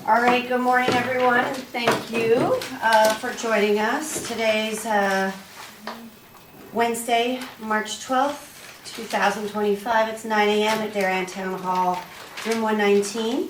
All right, good morning, everyone, and thank you for joining us. Today's Wednesday, March 12th, 2025. It's 9 a.m. at Darien Town Hall, room 119.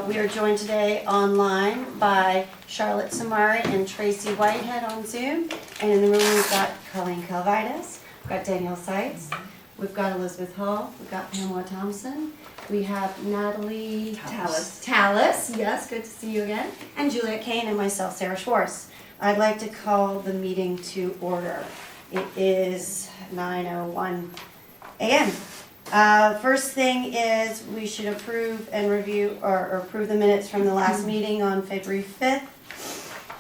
We are joined today online by Charlotte Samari and Tracy Whitehead on Zoom. And in the room, we've got Colleen Calvitis, we've got Danielle Seitz, we've got Elizabeth Hall, we've got Pamela Thompson. We have Natalie Tallis, yes, good to see you again, and Juliet Kane and myself, Sarah Schwartz. I'd like to call the meeting to order. It is 9:01 a.m. First thing is we should approve and review or approve the minutes from the last meeting on February 5th.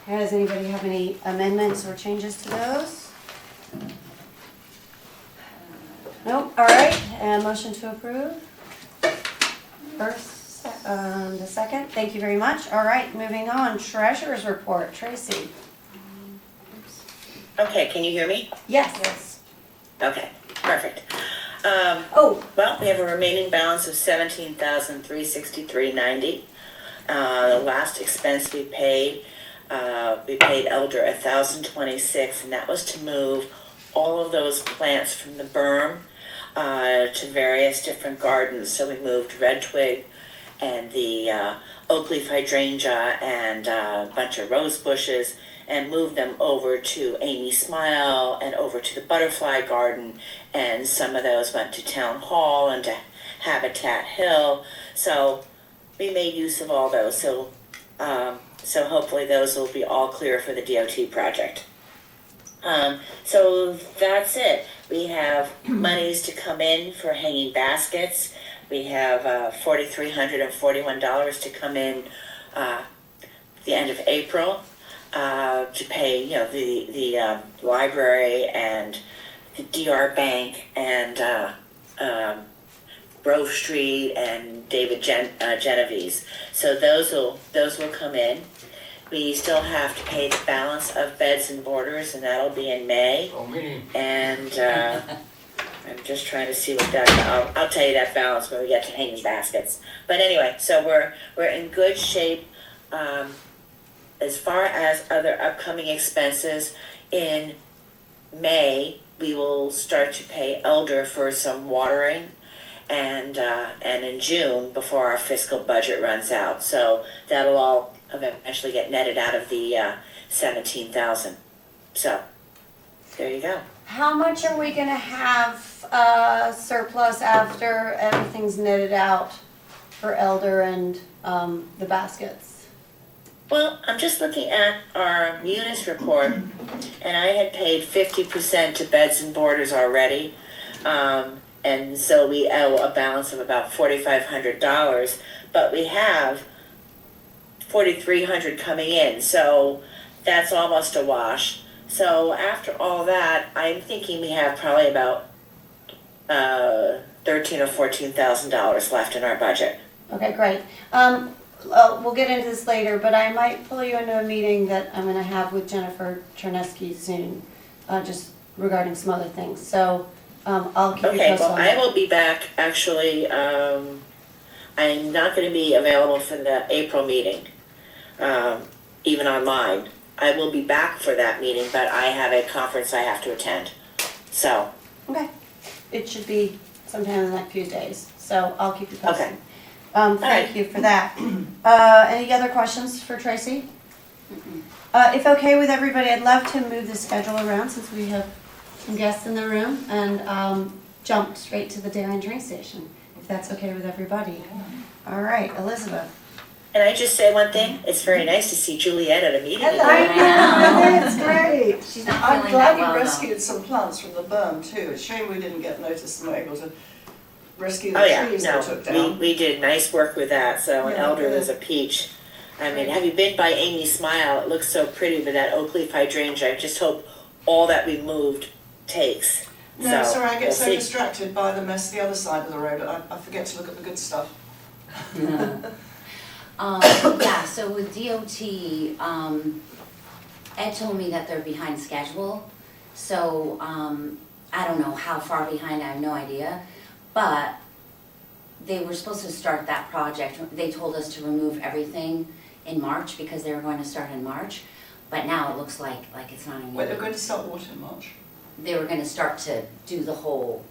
Does anybody have any amendments or changes to those? Nope, all right, and motion to approve? First, the second, thank you very much. All right, moving on, treasurer's report, Tracy. Okay, can you hear me? Yes. Okay, perfect. Oh, Well, we have a remaining balance of $17,363.90. The last expense we paid Elder $1,026, and that was to move all of those plants from the berm to various different gardens. So we moved red twig and the oak leaf hydrangea and a bunch of rose bushes and moved them over to Amy Smile and over to the butterfly garden, and some of those went to Town Hall and to Habitat Hill. So we made use of all those. So hopefully those will be all clear for the DOT project. So that's it. We have monies to come in for hanging baskets. We have $4,341 to come in the end of April to pay, the library and the DR Bank and Grove Street and David Genovese. So those will come in. We still have to pay the balance of beds and borders, and that'll be in May. And I'm just trying to see what that. I'll tell you that balance when we get to hanging baskets. But anyway, so we're in good shape. As far as other upcoming expenses, in May we will start to pay Elder for some watering, and in June before our fiscal budget runs out. So that'll all eventually get netted out of the 17,000. So there you go. how much are we gonna have surplus after everything's netted out for Elder and the baskets? Well, I'm just looking at our munis report, and I had paid 50% to beds and borders already, and so we owe a balance of about $4,500, but we have $4,300 coming in, so that's almost a wash. So after all that, I'm thinking we have probably about $13,000 or $14,000 left in our budget. Okay, great. We'll get into this later, but I might pull you into a meeting that I'm gonna have with Jennifer Chernesky soon, just regarding some other things. So I'll keep you Okay, posted well, on I that. will be back, actually, I'm not going to be available for the April meeting, even online. I will be back for that meeting, but I have a conference I have to attend, so. Okay, it should be sometime in the next few days, so I'll keep you posted. Okay. Thank right. you for that. Any other questions for Tracy? If okay with everybody, I'd love to move the schedule around since we have some guests in the room and jump straight to the Darien train station, if that's okay with everybody. All right, Elizabeth. Can I just say one thing? It's very nice to see Juliet at a meeting. I know, it's great. She's not I'm feeling glad that you well, rescued some plants from the berm too. It's a shame we didn't get notice and were able to rescue the Oh, yeah, trees they took no, down. we did nice work with that, so an Yeah, elder good. is a peach. I mean, have you been by Amy Smile? It looks so pretty with that oak leaf hydrangea. I just hope all that we moved takes. No, So, sorry, I get we'll so see. distracted by the mess the other side of the road. I forget to look at the good stuff. yeah, so with DOT, Ed told me that they're behind schedule. So I don't know how far behind, I have no idea. But they were supposed to start that project, they told us to remove everything in March because they were going to start in March, but now it looks like it's not Wait, they're anymore. going to start what in March? They were gonna start to do the whole,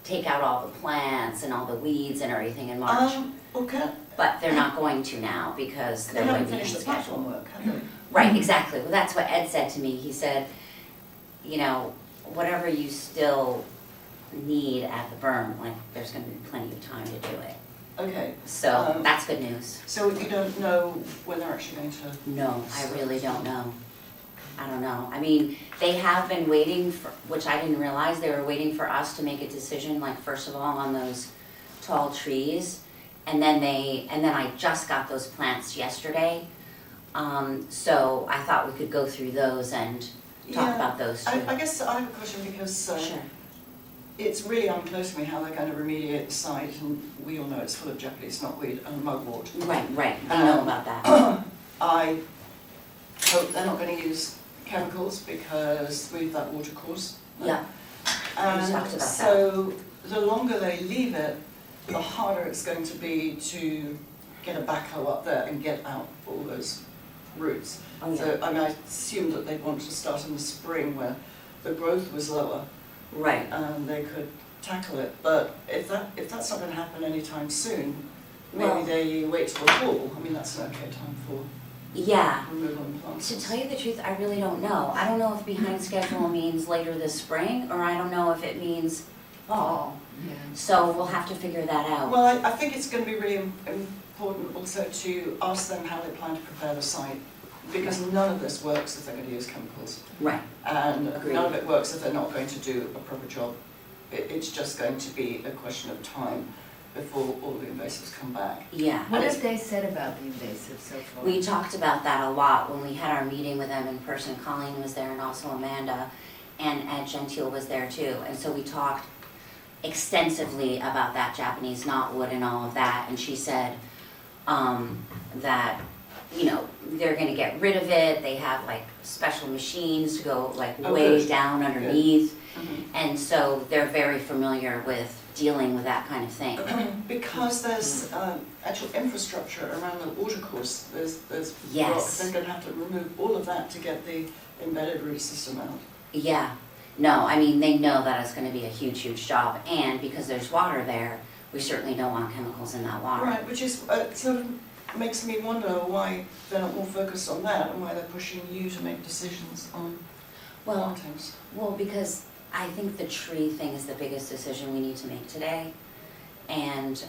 take out all the plants and all the weeds and everything in March. Okay. But they're not going to now because They they're haven't waiting finished on the schedule. platform work, have they? Right, exactly. Well, that's what Ed said to me. He said, whatever you still need at the berm, like, there's gonna be plenty of time to do it. Okay, So, that's good news. so you don't know when they're actually going to? No, I really don't know. I don't know. I mean, they have been waiting for, which I didn't realize, they were waiting for us to make a decision, like, first of all, on those tall trees. And then I just got those plants yesterday. So I thought we could go through those and talk Yeah, about those too. I guess I have a question because Sure. it's really unclear to me how they're going to remediate the site, and we all know it's full of Japanese knotweed and mugwort. Right, they know about that. I hope they're not going to use chemicals because we have that water course. Yeah, And talked about so the longer they leave it, the harder it's going to be to get a backhoe up there and get out all those roots. oh yeah, So I mean, I assumed that they'd want to start in the spring where the growth was lower right. and they could tackle it. But if that's not going to happen anytime soon, maybe Well- they wait till the fall. I mean, that's an okay time for Yeah. removal and plants. To tell you the truth, I really don't know. I don't know if behind schedule means later this spring, or I don't know if it means fall. Yeah. So we'll have to figure that out. Well, I think it's going to be really important also to ask them how they plan to prepare the site, because none of this works if they're going to use chemicals. Right, And Agreed. none of it works if they're not going to do a proper job. It's just going to be a question of time before all the invasives come back. yeah. What have they said about the invasive so far? We talked about that a lot when we had our meeting with them in person. Colleen was there and also Amanda, and Ed Gentile was there too. And so we talked extensively about that Japanese knotwood and all of that. And she said that, they're gonna get rid of it. They have like special machines to go like Oh, way good. down underneath. Mhm. And so they're very familiar with dealing with that kind of thing. Because there's actual infrastructure around the watercourse, there's Yes. rocks, they're going to have to remove all of that to get the embedded root system out. Yeah, no, I mean, they know that it's gonna be a huge, huge job, and because there's water there, we certainly don't want chemicals in that water. Right, which is sort of makes me wonder why they're not more focused on that and why they're pushing you to make decisions on Well, plantings. because I think the tree thing is the biggest decision we need to make today, and,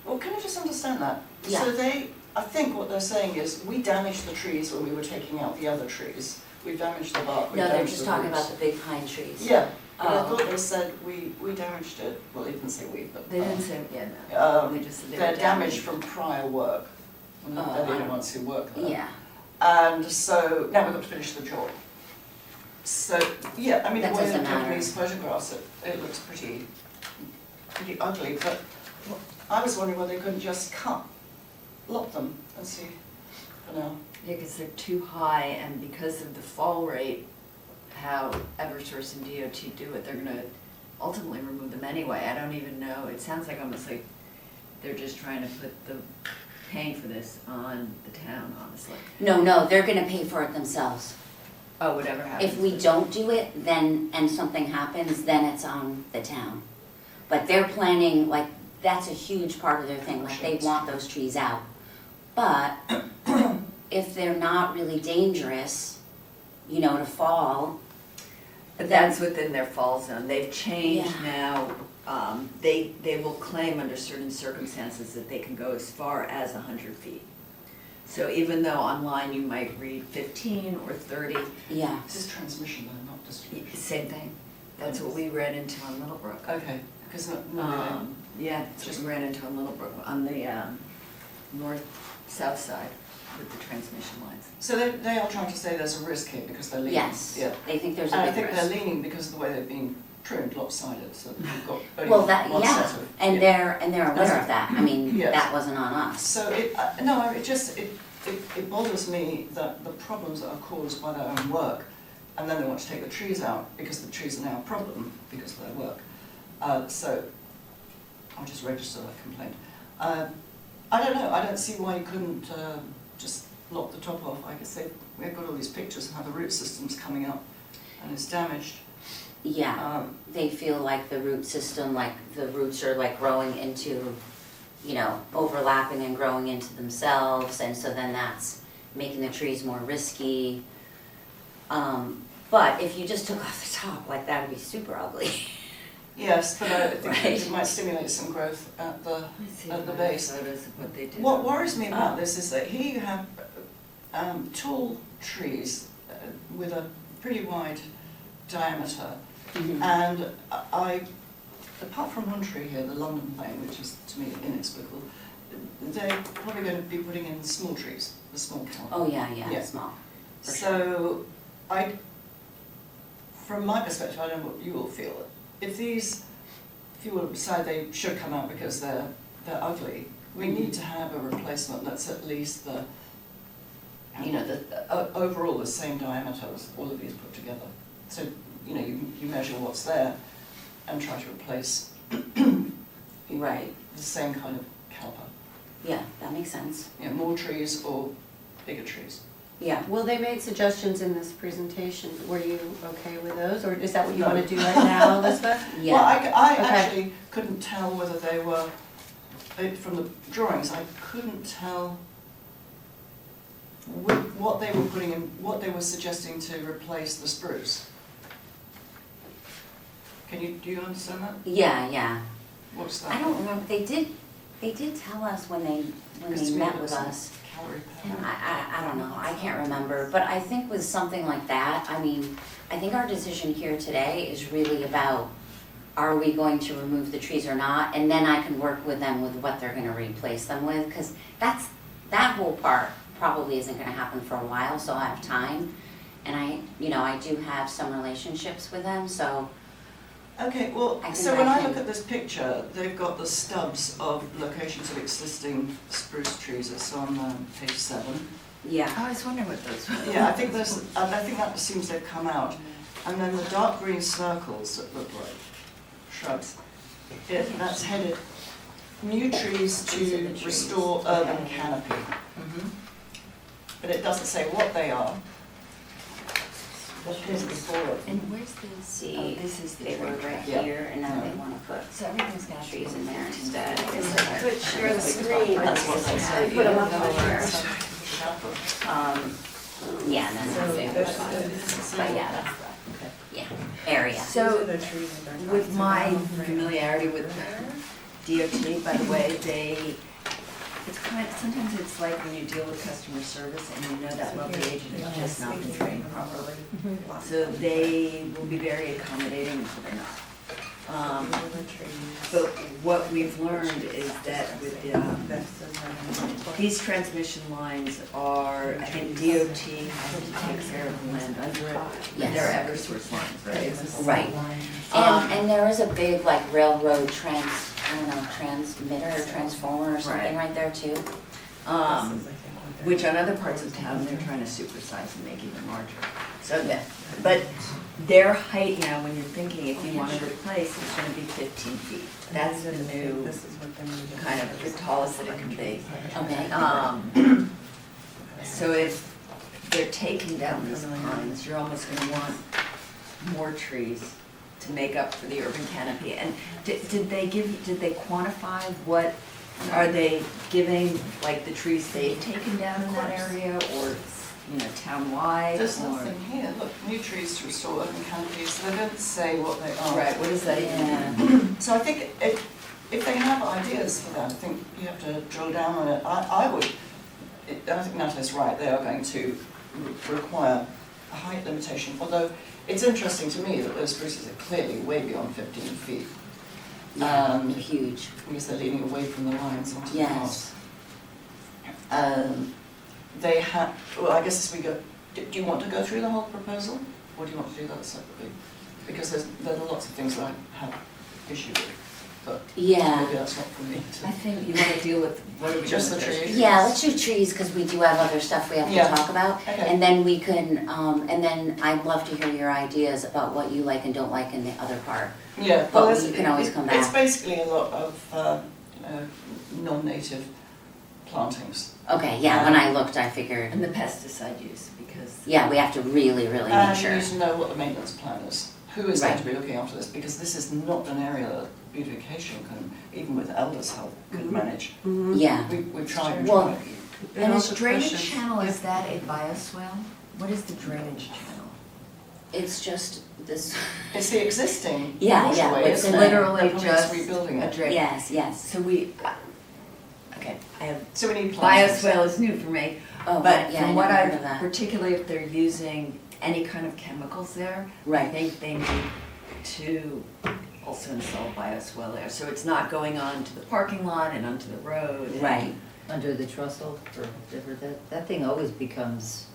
Well, can I just understand that? Yeah. So I think what they're saying is, we damaged the trees when we were taking out the other trees. We damaged the bark, we no, they're damaged just the talking roots. about the big pine trees. Yeah, but I Oh. thought they said we damaged it, well, they didn't say we, but. They didn't say, yeah, no. Um, They just said they they're were damaged from prior work. And Oh, they're I the only don't- ones who work there. Yeah, And so now we've got to finish the job. So, yeah, I mean, the That way the doesn't matter. Japanese photographs it, it looks pretty ugly, but I was wondering whether they couldn't just lop them and see for now. Yeah, because they're too high, and because of the fall rate, how Eversource and DOT do it, they're gonna ultimately remove them anyway. I don't even know, it sounds like almost like they're just trying to put the paying for this on the town, honestly. no, they're gonna pay for it themselves. Oh, whatever happens. If we don't do it, then, and something happens, then it's on the town. But they're planning, like, that's a huge part of their thing, like, they want those trees out. But if they're not really dangerous, to fall, But that's within their fall zone. They've changed Yeah. now, they will claim under certain circumstances that they can go as far as 100 feet. So even though online you might read 15 or 30, yeah. This is transmission though, not distribution. same thing. That's what we ran into on Littlebrook. Okay, because Yeah, that's what we ran into on Littlebrook, on the north-south side with the transmission lines. so they are trying to say there's a risk here because they're leaning. Yes, Yeah. they think there's a And I big think they're risk. leaning because of the way they've been trimmed lopsided, so you've got only Well, that, one yeah, set of. and yeah. they're aware of that, I mean, Yes. that wasn't on us. So it bothers me that the problems that are caused by their own work, and then they want to take the trees out because the trees are now a problem because of their work. So I'll just register that complaint. I don't know, I don't see why you couldn't just lop the top off. I guess we've got all these pictures of how the root system's coming up and it's damaged. Yeah, they feel like the root system, like the roots are like growing into, you know, overlapping and growing into themselves, and so then that's making the trees more risky. But if you just took off the top, like that would be super ugly. Yes, but I think Right. it might stimulate some growth at the at the if I have base. photos of what they did. What worries me about this is that here you have tall trees with a pretty wide diameter, and apart from one tree here, the London plane, which is to me inexplicable, they're probably going to be putting in small trees, the small caliber. Oh, yeah, Yeah. small. For So, from my perspective, I don't know what you all feel. If you will decide they should come out because they're ugly, we need to have a replacement that's at least the, you know, overall the same diameter as all of these put together. So, you know, you measure what's there and try to replace Right, the same kind of caliber. yeah, that makes sense. You know, more trees or bigger trees. Yeah, Well, they made suggestions in this presentation. Were you okay with those, or is that what you No. want to do right now, Elizabeth? yeah. Well, I Okay. actually couldn't tell whether they were, from the drawings, I couldn't tell what they were putting in, what they were suggesting to replace the spruce. Do you understand that? Yeah. What's that? I don't remember, they did tell us when they Because to me met it with looks like us. Calorie And power. I don't know, I can't remember, but I think with something like that, I mean, I think our decision here today is really about, are we going to remove the trees or not? And then I can work with them with what they're gonna replace them with, because that whole part probably isn't gonna happen for a while, so I have time. And I do have some relationships with them, so, Okay, well, I think so when I I can- look at this picture, they've got the stubs of locations of existing spruce trees. It's on page 7. yeah. I was wondering what those were. Yeah, I think that assumes they've come out. And then the dark green circles that look like shrubs, that's headed new trees These are the to trees. restore urban Okay. canopy. Mhm. But it doesn't say what they are. Here's before it. And where's the, See, oh, this is the they were tree. right Yeah. here, and now they wanna put So everything's gonna have to be trees in there instead. Could share the screen. That's what they said. Put them up on here. Yeah, and then that's it. But yeah, that's the, area. So, with my familiarity with DOT, by the way, it's sometimes it's like when you deal with customer service and you know that lovely agent has just not been trained properly. So they will be very accommodating until they're not. But what we've learned is that with these transmission lines are, I think DOT has to take care of the land under it. Yes. They're Eversource lines, right? Right. And there is a big like railroad transmitter or transformer or something right there too. Which on other parts of town, they're trying to supersize and make even larger. So that, but their height now, when you're thinking if you want to replace, it's gonna be 15 feet. That's the new, kind of the tallest that it can be. Okay. So if they're taking down these pines, you're almost gonna want more trees to make up for the urban canopy. And did they quantify what, are they giving, like, the trees they've taken down in that area, or, you know, town-wide? There's or- nothing here. Look, new trees to restore urban canopies. They don't say what they are. Right, what does that even mean? Yeah. So I think if they have ideas for that, I think you have to drill down on it. I think Natalie's right, they are going to require a height limitation, although it's interesting to me that those spruces are clearly way beyond 15 feet. Huge. Because they're leaning away from the lines onto the Yes. path. They have, well, I guess as we go, do you want to go through the whole proposal? Or do you want to do that separately? Because there are lots of things that I have issue with. but Yeah. maybe that's not for me I to. think you wanna deal with, what are we doing Just with the those trees? Yeah, let's do trees, because we do have other stuff we have to Yeah. talk about. Okay. And then we can, and then I'd love to hear your ideas about what you like and don't like in the other part. Yeah, But well, you can always come It's back. basically a lot of, non-native plantings. Okay, yeah, when I looked, I figured, And the pesticide use, because. yeah, we have to really, really make And sure. you need to know what the maintenance plan is. Who is going Right. to be looking after this? Because this is not an area that beautification can, even with elders' help, can manage. Yeah, We've tried and Well, tried. And all is the drainage questions. channel, is that a bioswale? What is the drainage channel? it's just this, It's the existing Yeah, yeah, waterway, it's isn't it? literally They're probably just rebuilding a it. drain. yes, yes. So we, okay, I have, So we need plantings. bioswale is new for me, Oh, but yeah, I from what never heard of I've, that. particularly if they're using any kind of chemicals there, I Right. think they need to also install bioswale there, so it's not going on to the parking lot and onto the road. and- Right, Under the trestle or whatever, that thing always becomes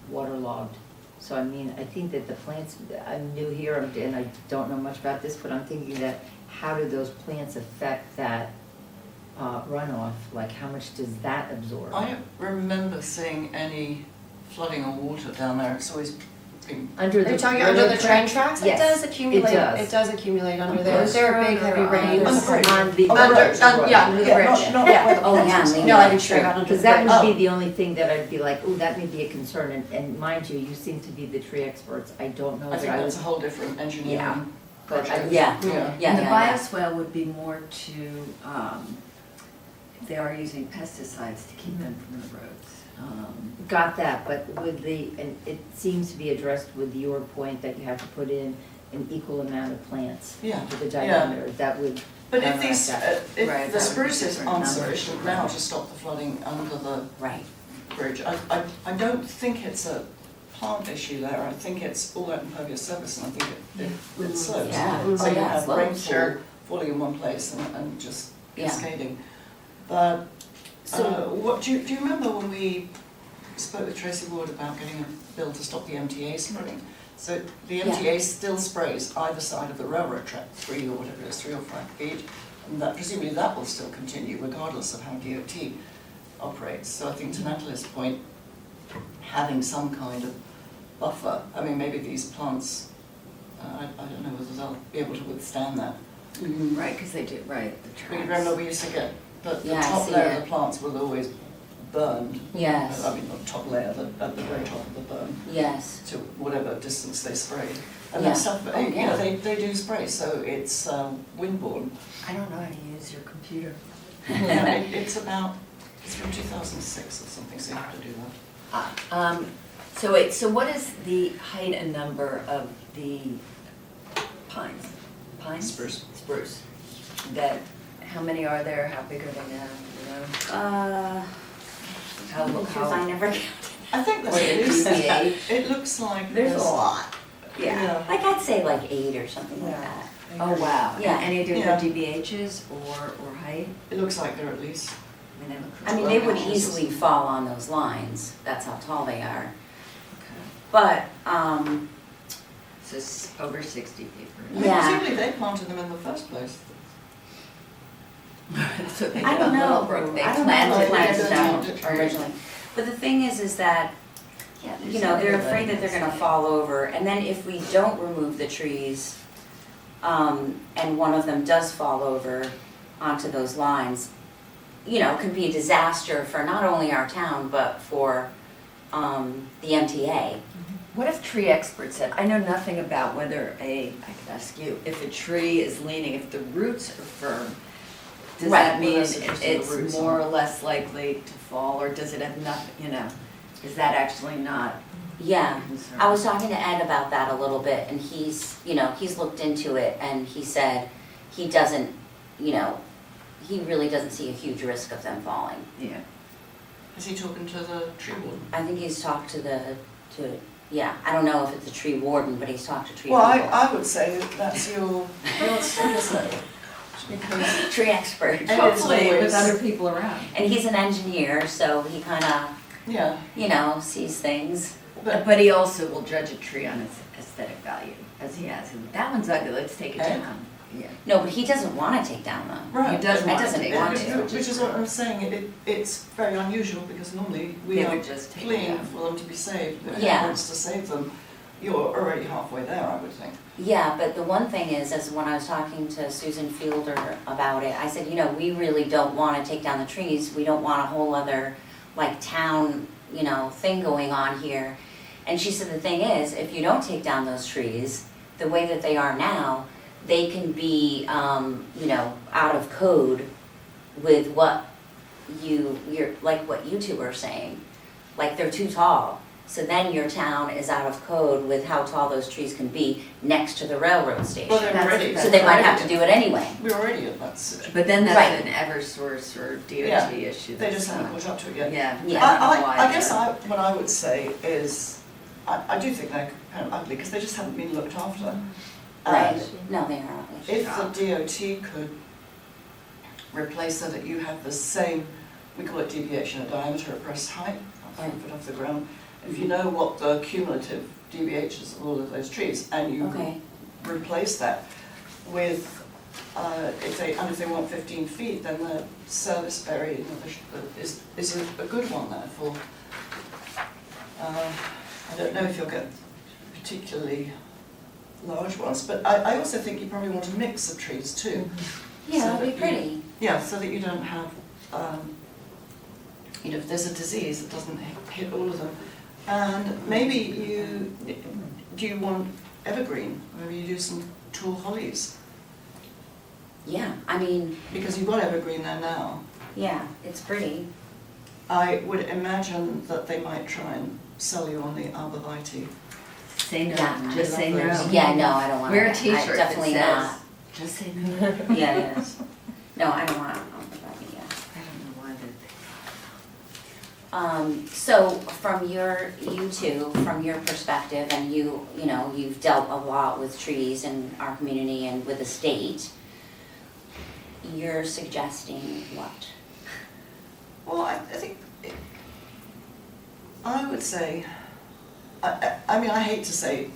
waterlogged. So I mean, I think that the plants, I'm new here and I don't know much about this, but I'm thinking that how do those plants affect that runoff? Like how much does that absorb? I don't remember seeing any flooding or water down there. It's always been, Under Are the you talking under the train railroad tracks? It Yes, does accumulate, does. it does accumulate under On there. Post There are Road big or heavy on rains. On the bridge. On the. Oh, the bridge. Yeah, under the yeah, bridge. not Yeah. where the Oh, yeah, plants Lena. are. No, I think straight out under the Because that bridge. would Oh. be the only thing that I'd be like, oh, that may be a concern, and mind you, you seem to be the tree experts, I don't know, I but think I that's was, a whole different engineering But I- project. yeah, Yeah. yeah, And the yeah. bioswale would be more to, they are using pesticides to keep them from the roads. got that, but with the, and it seems to be addressed with your point that you have to put in an equal amount of plants Yeah, to the yeah. diameter, that would. But if counteract these, that. Right, if that the would be spruces different aren't numbers. sufficient now to stop the flooding under the Right, bridge, I don't think it's a plant issue there. I think it's all that impervious surface, and I think it slopes. yeah, So oh you yeah, have slopes, sure, rainfall falling in one place and just Yeah. cascading. But So- what do you remember when we spoke with Tracy Ward about getting a bill to stop the MTA spraying? So the Yeah. MTA still sprays either side of the railroad track, 3 or whatever it is, 3 or 5 feet, and that presumably that will still continue regardless of how DOT operates. So I think to Natalie's point, having some kind of buffer, I mean, maybe these plants, I don't know whether they'll be able to withstand that. mhm, Right, because they do, right, the We tracks. remember we used to get, the Yeah, I top see layer it. of the plants will always burned. yes, I mean, not top layer, at the very top of the burn, yes, to whatever distance they sprayed. And Yeah. that stuff, Oh, you yeah. know, they do spray, so it's windborne. I don't know how to use your computer. It's from 2006 or something, so you have to do that. So wait, so what is the height and number of the pines? Pines? Spruce. Spruce. That, how many are there, how big are they now, you know? How, because I how, never, I think Or there's at least, DBA. it looks like there's a lot. Yeah. like I'd say like 8 or something like Yeah. that. Oh, wow. Yeah. Any idea Yeah. what DBHs or height? It looks like they're at least, I mean, they look. I mean, they would Well, easily fall on those lines, that's how tall they are, Okay. but, So it's over 60 feet. I mean, Yeah. presumably they planted them in the first place. So they I did don't on know, Littlebrook, they I don't know planted if it. plants Yeah, down they planted originally. But the thing is that, Yeah, you know, they're afraid that they're gonna fall over, and then if we don't remove the trees, and one of them does fall over onto those lines, you know, it could be a disaster for not only our town, but for, the MTA. What if tree experts said, I know nothing about whether I could ask you, if a tree is leaning, if the roots are firm, does Right, that well, mean that's interesting, the it's roots more are- or less likely to fall, or does it have nothing, you know? Is that actually not Yeah, a concern? I was talking to Ed about that a little bit, and he's, you know, he's looked into it, and he said he doesn't, you know, he really doesn't see a huge risk of them falling. Yeah. Is he talking to the tree warden? I think he's talked to yeah, I don't know if it's a tree warden, but he's talked to tree Well, people. I would say that that's your stick, isn't it? Because Tree expert. And it's Hopefully with always- other people around. And he's an engineer, so he kinda, yeah, you know, sees things. But he also will judge a tree on its aesthetic value, as he has. And that one's ugly, let's take it Eh? down. Yeah. No, but he doesn't wanna take down them. Right. He doesn't It want to doesn't take want it. to. Which is what I'm saying, it's very unusual because normally we They are would just take it pleading down. for them to be saved, but Yeah. who wants to save them? You're already halfway there, I would think. Yeah, but the one thing is when I was talking to Susan Fielder about it, I said, you know, we really don't wanna take down the trees, we don't want a whole other, like, town, you know, thing going on here. And she said, the thing is, if you don't take down those trees, the way that they are now, they can be, you know, out of code with what you're, like what you two are saying. Like, they're too tall. So then your town is out of code with how tall those trees can be next to the railroad station. Well, they're already. So they might have to do it anyway. We're already at that situation. But then that's Right. an Eversource or DOT Yeah. issue. They that's just haven't not- caught up to it yet. Yeah. Yeah. I don't know why I guess they're- what I would say is, I do think they're kind of ugly because they just haven't been looked after. Right, And no, they are ugly. if the DOT could replace so that you have the same, we call it deviation of diameter at breast height, 5 foot off the ground. If you know what the cumulative deviations of all of those trees, and you Okay, replace that with, if they want 15 feet, then the service area, you know, is a good one there for, I don't know if you'll get particularly large ones, but I also think you probably want a mix of trees too. yeah, So that'd be that you- pretty. Yeah, so that you don't have, you know, if there's a disease, it doesn't hit all of them. And maybe do you want evergreen? Maybe you do some tall hollies, Yeah, I mean, because you've got evergreen there now. yeah, it's pretty. I would imagine that they might try and sell you on the arborvitae. Say no, Yeah. just say I love no. Yeah, no, I don't want Wear a that. t-shirt that Definitely says, not. just say no. Yeah, yes. No, I don't want, yeah. I don't know why that. So from you two, from your perspective, and you know, you've dealt a lot with trees in our community and with the state, you're suggesting what? Well, I think, I would say, I mean, I hate to say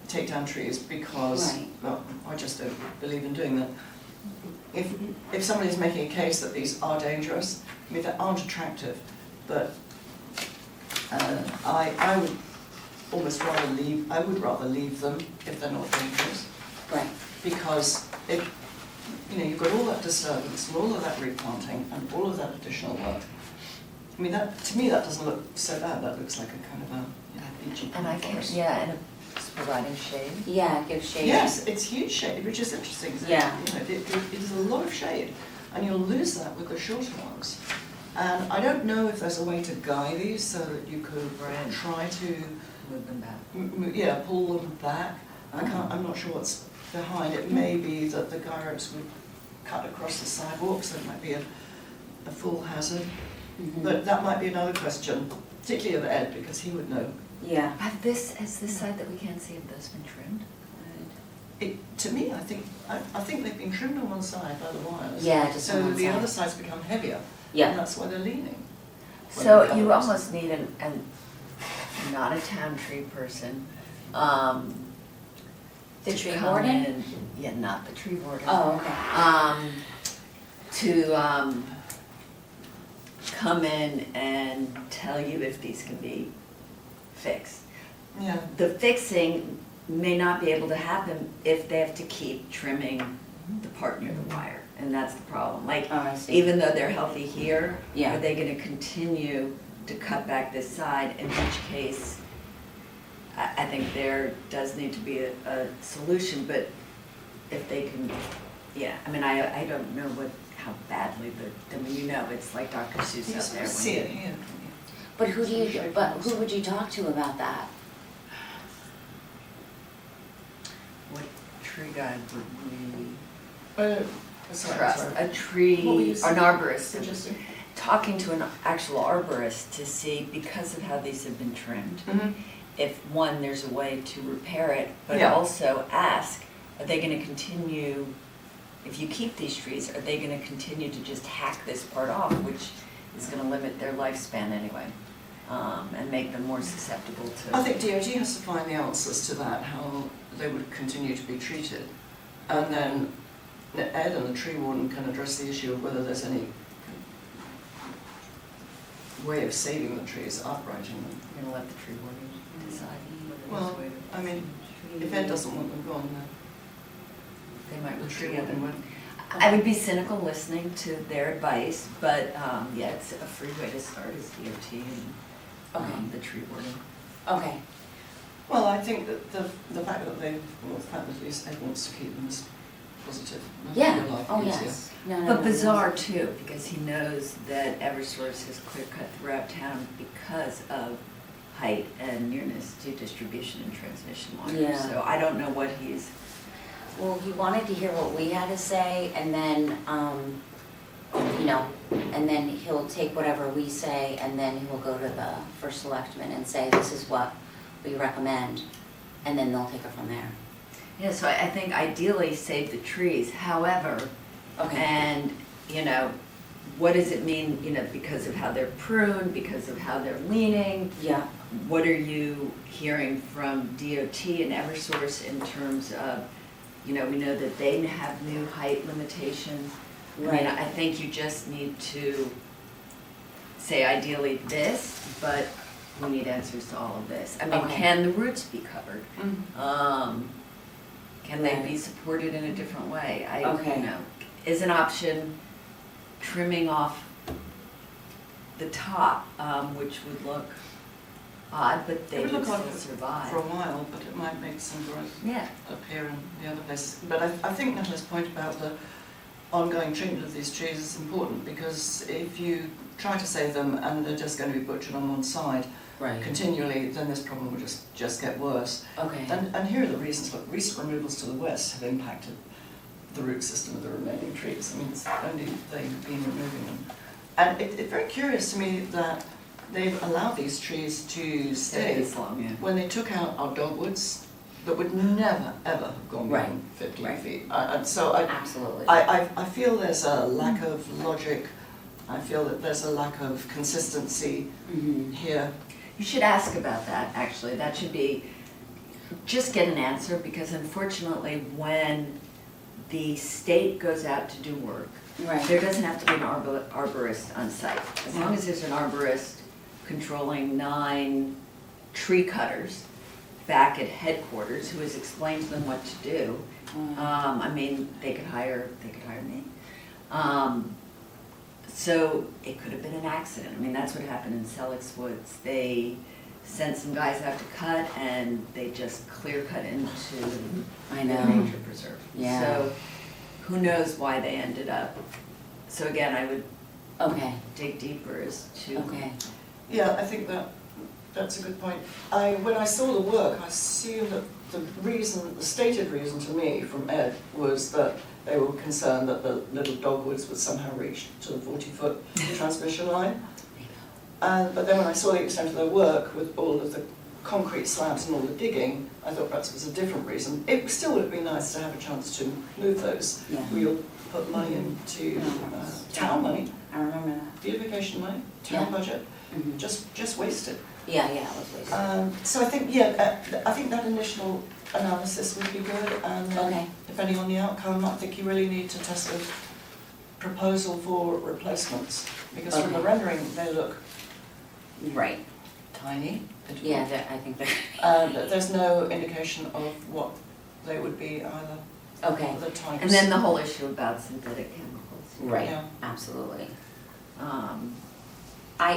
take down trees because, Right. well, I just don't believe in doing that. If somebody's making a case that these are dangerous, I mean, they aren't attractive, but I would almost rather I would rather leave them if they're not dangerous, Right, because you know, you've got all that disturbance and all of that replanting and all of that additional work. I mean, to me, that doesn't look so bad. That looks like a kind of a, you know, beachy And I can't, forest. yeah, and it's providing shade. yeah, give shade. Yes, it's huge shade, which is interesting. Isn't Yeah. It? You know, it is a lot of shade, and you'll lose that with the shorter ones. And I don't know if there's a way to guide these so that you could Right. try to, Move them back. yeah, pull them back. Oh. I'm not sure what's behind it. Maybe that the guy ropes would cut across the sidewalk, so it might be a full hazard. Mhm. But that might be another question, particularly of Ed, because he would know. Yeah. Has this side that we can't see, have those been trimmed? To me, I think they've been trimmed on one side by the wires. Yeah, just on So one the side. other side's become heavier. And Yeah, that's why they're leaning. So When the you colours- almost need not a town tree person, the to tree come warden? in- Yeah, not the tree warden. Oh, okay. To come in and tell you if these can be fixed. Yeah, The fixing may not be able to happen if they have to keep trimming the part near the wire, and that's the problem. Like, Oh, I see. even though they're healthy here, Yeah. are they gonna continue to cut back this side, in which case, I think there does need to be a solution, but if they can, yeah, I mean, I don't know how badly I mean, you know, it's like Dr. Seuss you out sort there. of when see you- it here. But who would you talk to about that? What tree guy would we Sorry, trust? sorry. A What were tree, you an saying? arborist. Interesting. Talking to an actual arborist to see, because of how these have been trimmed, if one, there's a way to repair it, but Yeah. also ask, are they gonna continue, if you keep these trees, are they gonna continue to just hack this part off, which is gonna limit their lifespan anyway, and make them more susceptible to. I think DOT has to find the answers to that, how they would continue to be treated. And then Ed and the tree warden can address the issue of whether there's any way of saving the trees, uprighting them. You're gonna let the tree warden decide whether Well, there's a way to. I mean, if Ed doesn't want them gone, then They might the work tree together. warden would. I would be cynical listening to their advice, but, yeah, it's a free way to start is DOT and, the tree warden. Okay, Well, I think that the fact that the fact that at least Ed wants to keep them is positive. Making yeah, their life oh, easier. yes. No, But no, bizarre no. too, because he knows that Eversource has clear cut throughout town because of height and nearness to distribution and transmission lines. Yeah. So I don't know what he's, Well, he wanted to hear what we had to say, and then, you know, and then he'll take whatever we say, and then he will go to the first selectman and say, this is what we recommend, and then they'll take it from there. yeah, so I think ideally save the trees, however, Okay, and, you know, what does it mean, you know, because of how they're pruned, because of how they're leaning? yeah, What are you hearing from DOT and Eversource in terms of, you know, we know that they have new height limitations. I mean, right, I think you just need to say ideally this, but we need answers to all of this. I mean, Okay. can the roots be covered? Mm. Can they be Right. supported in a different way? Okay. You know, is an option trimming off the top, which would look odd, but they It would would look odd still survive. for a while, but it might make some growth Yeah, appear in the other places. But I think Nathalie's point about the ongoing treatment of these trees is important, because if you try to save them and they're just going to be butchered on one side right, continually, then this problem will just get worse. okay, And here are the reasons. Look, recent removals to the west have impacted the root system of the remaining trees. I mean, it's only they've been removing them. And it's very curious to me that they've allowed these trees to stay this long, yeah. when they took out our dogwoods that would never, ever have gone Right, beyond 15 right. feet. And so I absolutely. feel there's a lack of logic. I feel that there's a lack of consistency Mhm. here. You should ask about that, actually. That should be, just get an answer, because unfortunately, when the state goes out to do work, Right, there doesn't have to be an arborist on site. As long as there's an arborist controlling 9 tree cutters back at headquarters who has explained to them what to do, I mean, they could hire me. So it could have been an accident. I mean, that's what happened in Selleck's Woods. They sent some guys out to cut, and they just clear cut into I the know, nature preserve. Yeah. So who knows why they ended up. So again, I would okay, dig deeper as to. okay, Yeah, I think that's a good point. When I saw the work, I assumed that the stated reason to me from Ed was that they were concerned that the little dogwoods would somehow reach to the 40-foot transmission line. But then when I saw the extent of their work with all of the concrete slabs and all the digging, I thought perhaps it was a different reason. It still would have been nice to have a chance to move those. yeah, We'll put money into town money, I remember that. beautification money, town Yeah. budget, Mhm. just wasted. Yeah, yeah, it was wasted. So I think, I think that initial analysis would be good, and then Okay, depending on the outcome, I think you really need to test a proposal for replacements, because from the Okay. rendering, they look right, tiny. yeah, I think that, There's no indication of what they would be either, okay, the types. And then the whole issue about synthetic chemicals. right, Yeah. absolutely. Um,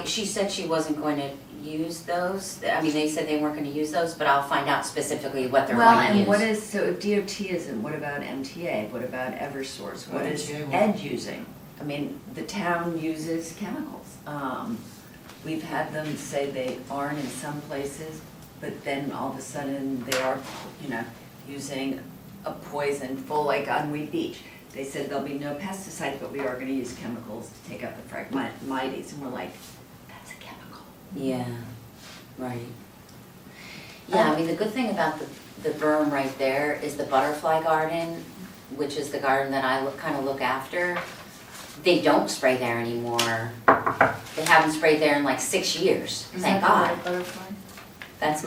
She said she wasn't going to use those, I mean, they said they weren't gonna use those, but I'll find out specifically what they're Well, going to and use. what is, so if DOT isn't, what about MTA? What about Eversource? What Well, is MTA will- Ed using? I mean, the town uses chemicals. We've had them say they aren't in some places, but then all of a sudden they are, you know, using a poison full, like on Wheat Beach. They said there'll be no pesticides, but we are gonna use chemicals to take out the Phragmites, and we're like, that's a chemical. Yeah, right. Yeah, I mean, the good thing about the berm right there is the butterfly garden, which is the garden that I kind of look after. They don't spray there anymore. They haven't sprayed there in like 6 years, thank God. Butterfly? That's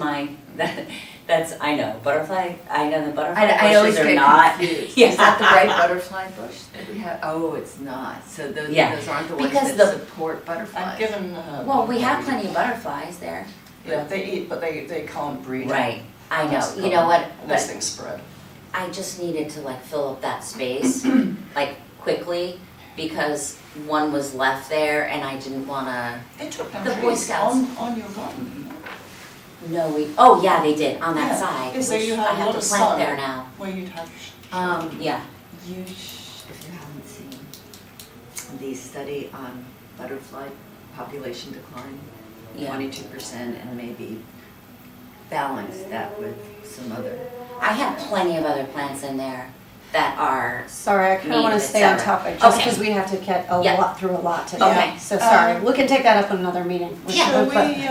I know, butterfly, I know the butterfly I always bushes are get not. confused. Yeah. Is that the right butterfly bush that we have? Oh, it's not. So those Yeah. aren't the ones Because that the- support I've butterflies. given. Well, we have plenty of butterflies there. Yeah, they eat, but they can't breed. Right, I know, That's the you know what, problem, Unless but things spread. I just needed to like fill up that space, like quickly, because one was left there and I didn't wanna, They took down The Boy trees Scouts. on your garden. oh yeah, they did, on that Yeah. side, Yeah, so which you I had a have lot to of plant sun. there now. Where you'd have. Yeah, If you haven't seen the study on butterfly population decline, Yeah. 22%, and maybe balance that with some other. I have plenty of other plants in there that are, Sorry, I kind of want to Native, stay on etc. topic, just Okay. because we have to get a Yeah. lot through a lot today. Okay. So sorry, Um, we can take that up in another meeting. Yeah. Shall But- we,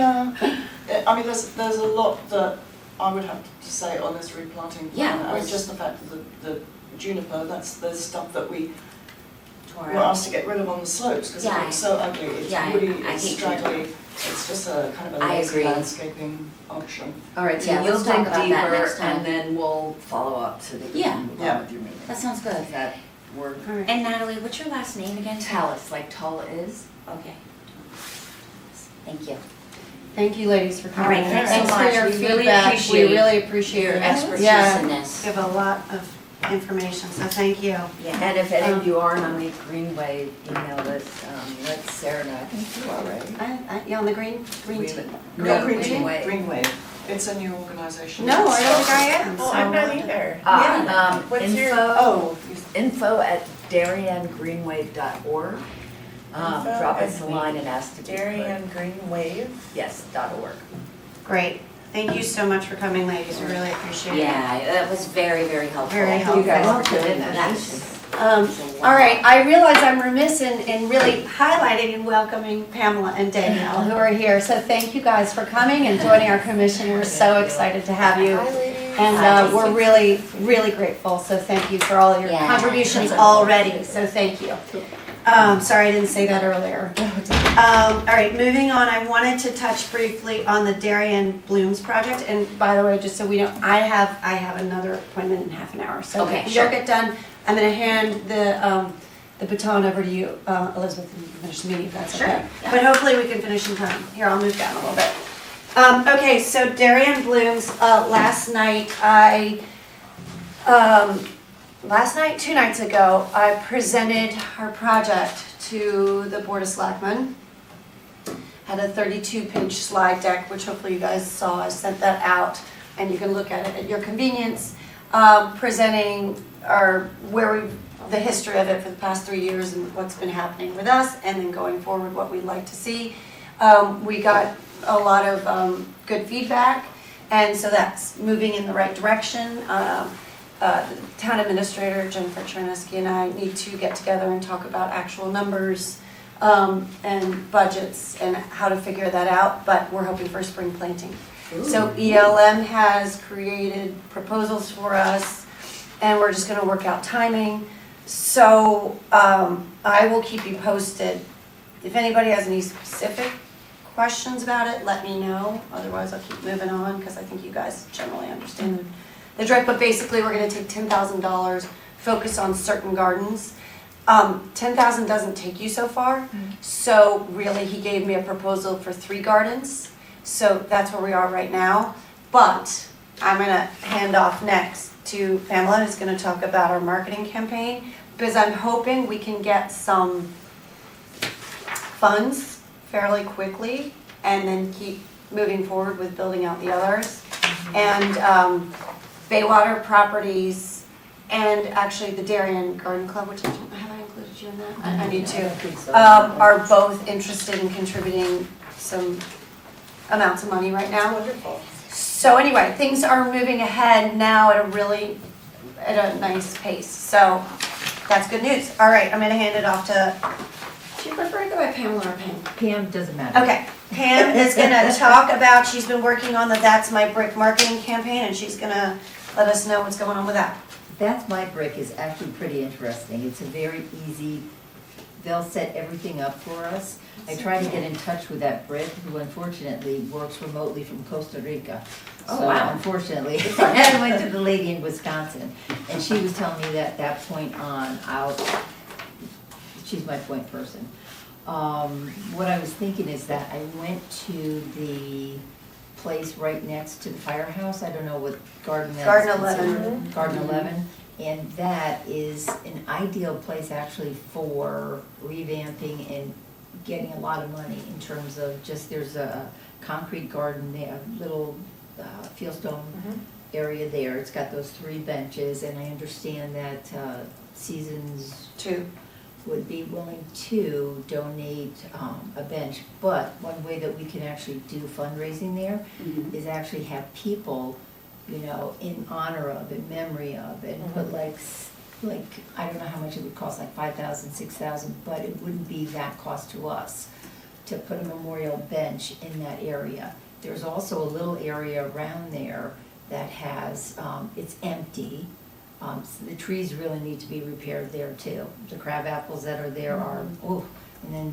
I mean, there's a lot that I would have to say on this replanting Yeah, plan. I mean, let's- just the fact that the juniper, there's stuff that we tore were out. asked to get rid of on the slopes because it Yeah, looks so ugly. It's yeah, woody, I it's hate straggly. It's just a kind of a I lazy agree. landscaping option. All right, so Yeah, you'll let's talk dig about that deeper next time. and then we'll follow up so that we Yeah. can move Yeah. on with your meeting. That sounds good. Does that work? All right. And Natalie, what's your last name again? Talus, like tall is. Okay. Thank you. Thank you, ladies, for All coming. right, thanks so Thanks for much. your We really feedback. appreciate We really appreciate your your expertise Yeah, in this. give a lot of information, so thank you. Yeah. And if any of you aren't on the Greenway email list, let Sarah know. I think you are, right? You on the green We- team? No, Green Greenway. Greenwave. It's a new organization. No, I don't think I am. Oh, so- I'm not either. What's your- Info, info@darien.greenwave.org. Drop us a line and ask to be put. Darien Green Wave. Yes, .org. Great. Thank you so much for coming, ladies. We really appreciate it. Yeah, that was very, very helpful. Very helpful. You guys Welcome. for doing That that. was- All right, I realize I'm remiss in really highlighting and welcoming Pamela and Danielle who are here. So thank you guys for coming and joining our commission. We're so excited to have you. And we're really, really grateful. So thank you for all of your Yeah. contributions already. So thank you. Sorry I didn't say that earlier. All right, moving on, I wanted to touch briefly on the Darien Blooms project. And by the way, just so we know, I have another appointment in half an hour. So Okay, if you sure. don't get done, I'm gonna hand the baton over to you, Elizabeth, and you can finish the meeting if that's Sure, okay. yeah. But hopefully we can finish in time. Here, I'll move down a little bit. Okay, so Darien Blooms, last night, two nights ago, I presented our project to the Board of Selectmen. Had a 32-page slide deck, which hopefully you guys saw. I sent that out, and you can look at it at your convenience. Presenting the history of it for the past 3 years and what's been happening with us, and then going forward, what we'd like to see. We got a lot of good feedback, and so that's moving in the right direction. The town administrator, Jennifer Chernesky, and I need to get together and talk about actual numbers and budgets and how to figure that out, but we're hoping for spring planting. So ELM has created proposals for us, and we're just gonna work out timing. So I will keep you posted. If anybody has any specific questions about it, let me know. Otherwise, I'll keep moving on, because I think you guys generally understand the drift. But basically, we're gonna take $10,000, focus on certain gardens. 10,000 doesn't take you so far. So really, he gave me a proposal for 3 gardens. So that's where we are right now. But I'm gonna hand off next to Pamela, who's gonna talk about our marketing campaign, because I'm hoping we can get some funds fairly quickly and then keep moving forward with building out the others. And Baywater Properties and actually the Darien Garden Club, which have I included you in that? I need to. Are both interested in contributing some amounts of money right now. Wonderful. So anyway, things are moving ahead now at a nice pace. So that's good news. All right, I'm gonna hand it off to, do you prefer to go by Pamela or Pam? Pam, doesn't matter. Okay, Pam is gonna talk about, she's been working on the That's My Brick marketing campaign, and she's gonna let us know what's going on with that. That's My Brick is actually pretty interesting. It's a very easy they'll set everything up for us. I tried to get in touch with that Brit who unfortunately works remotely from Costa Rica. Oh, So wow. unfortunately, I went to the lady in Wisconsin, and she was telling me that that point on, she's my point person. What I was thinking is that I went to the place right next to the firehouse, I don't know what garden that is. Garden 11. considered. Garden 11, and that is an ideal place actually for revamping and getting a lot of money in terms of just, there's a concrete garden there, a little fieldstone area there. It's got those 3 benches, and I understand that Seasons 2. would be willing to donate a bench. But one way that we can actually do fundraising there Mhm. is actually have people, you know, in honor of, in memory of, and put like, I don't know how much it would cost, like 5,000, 6,000, but it wouldn't be that cost to us to put a memorial bench in that area. There's also a little area around there that has, it's empty. So the trees really need to be repaired there too. The crab apples that are there are, and then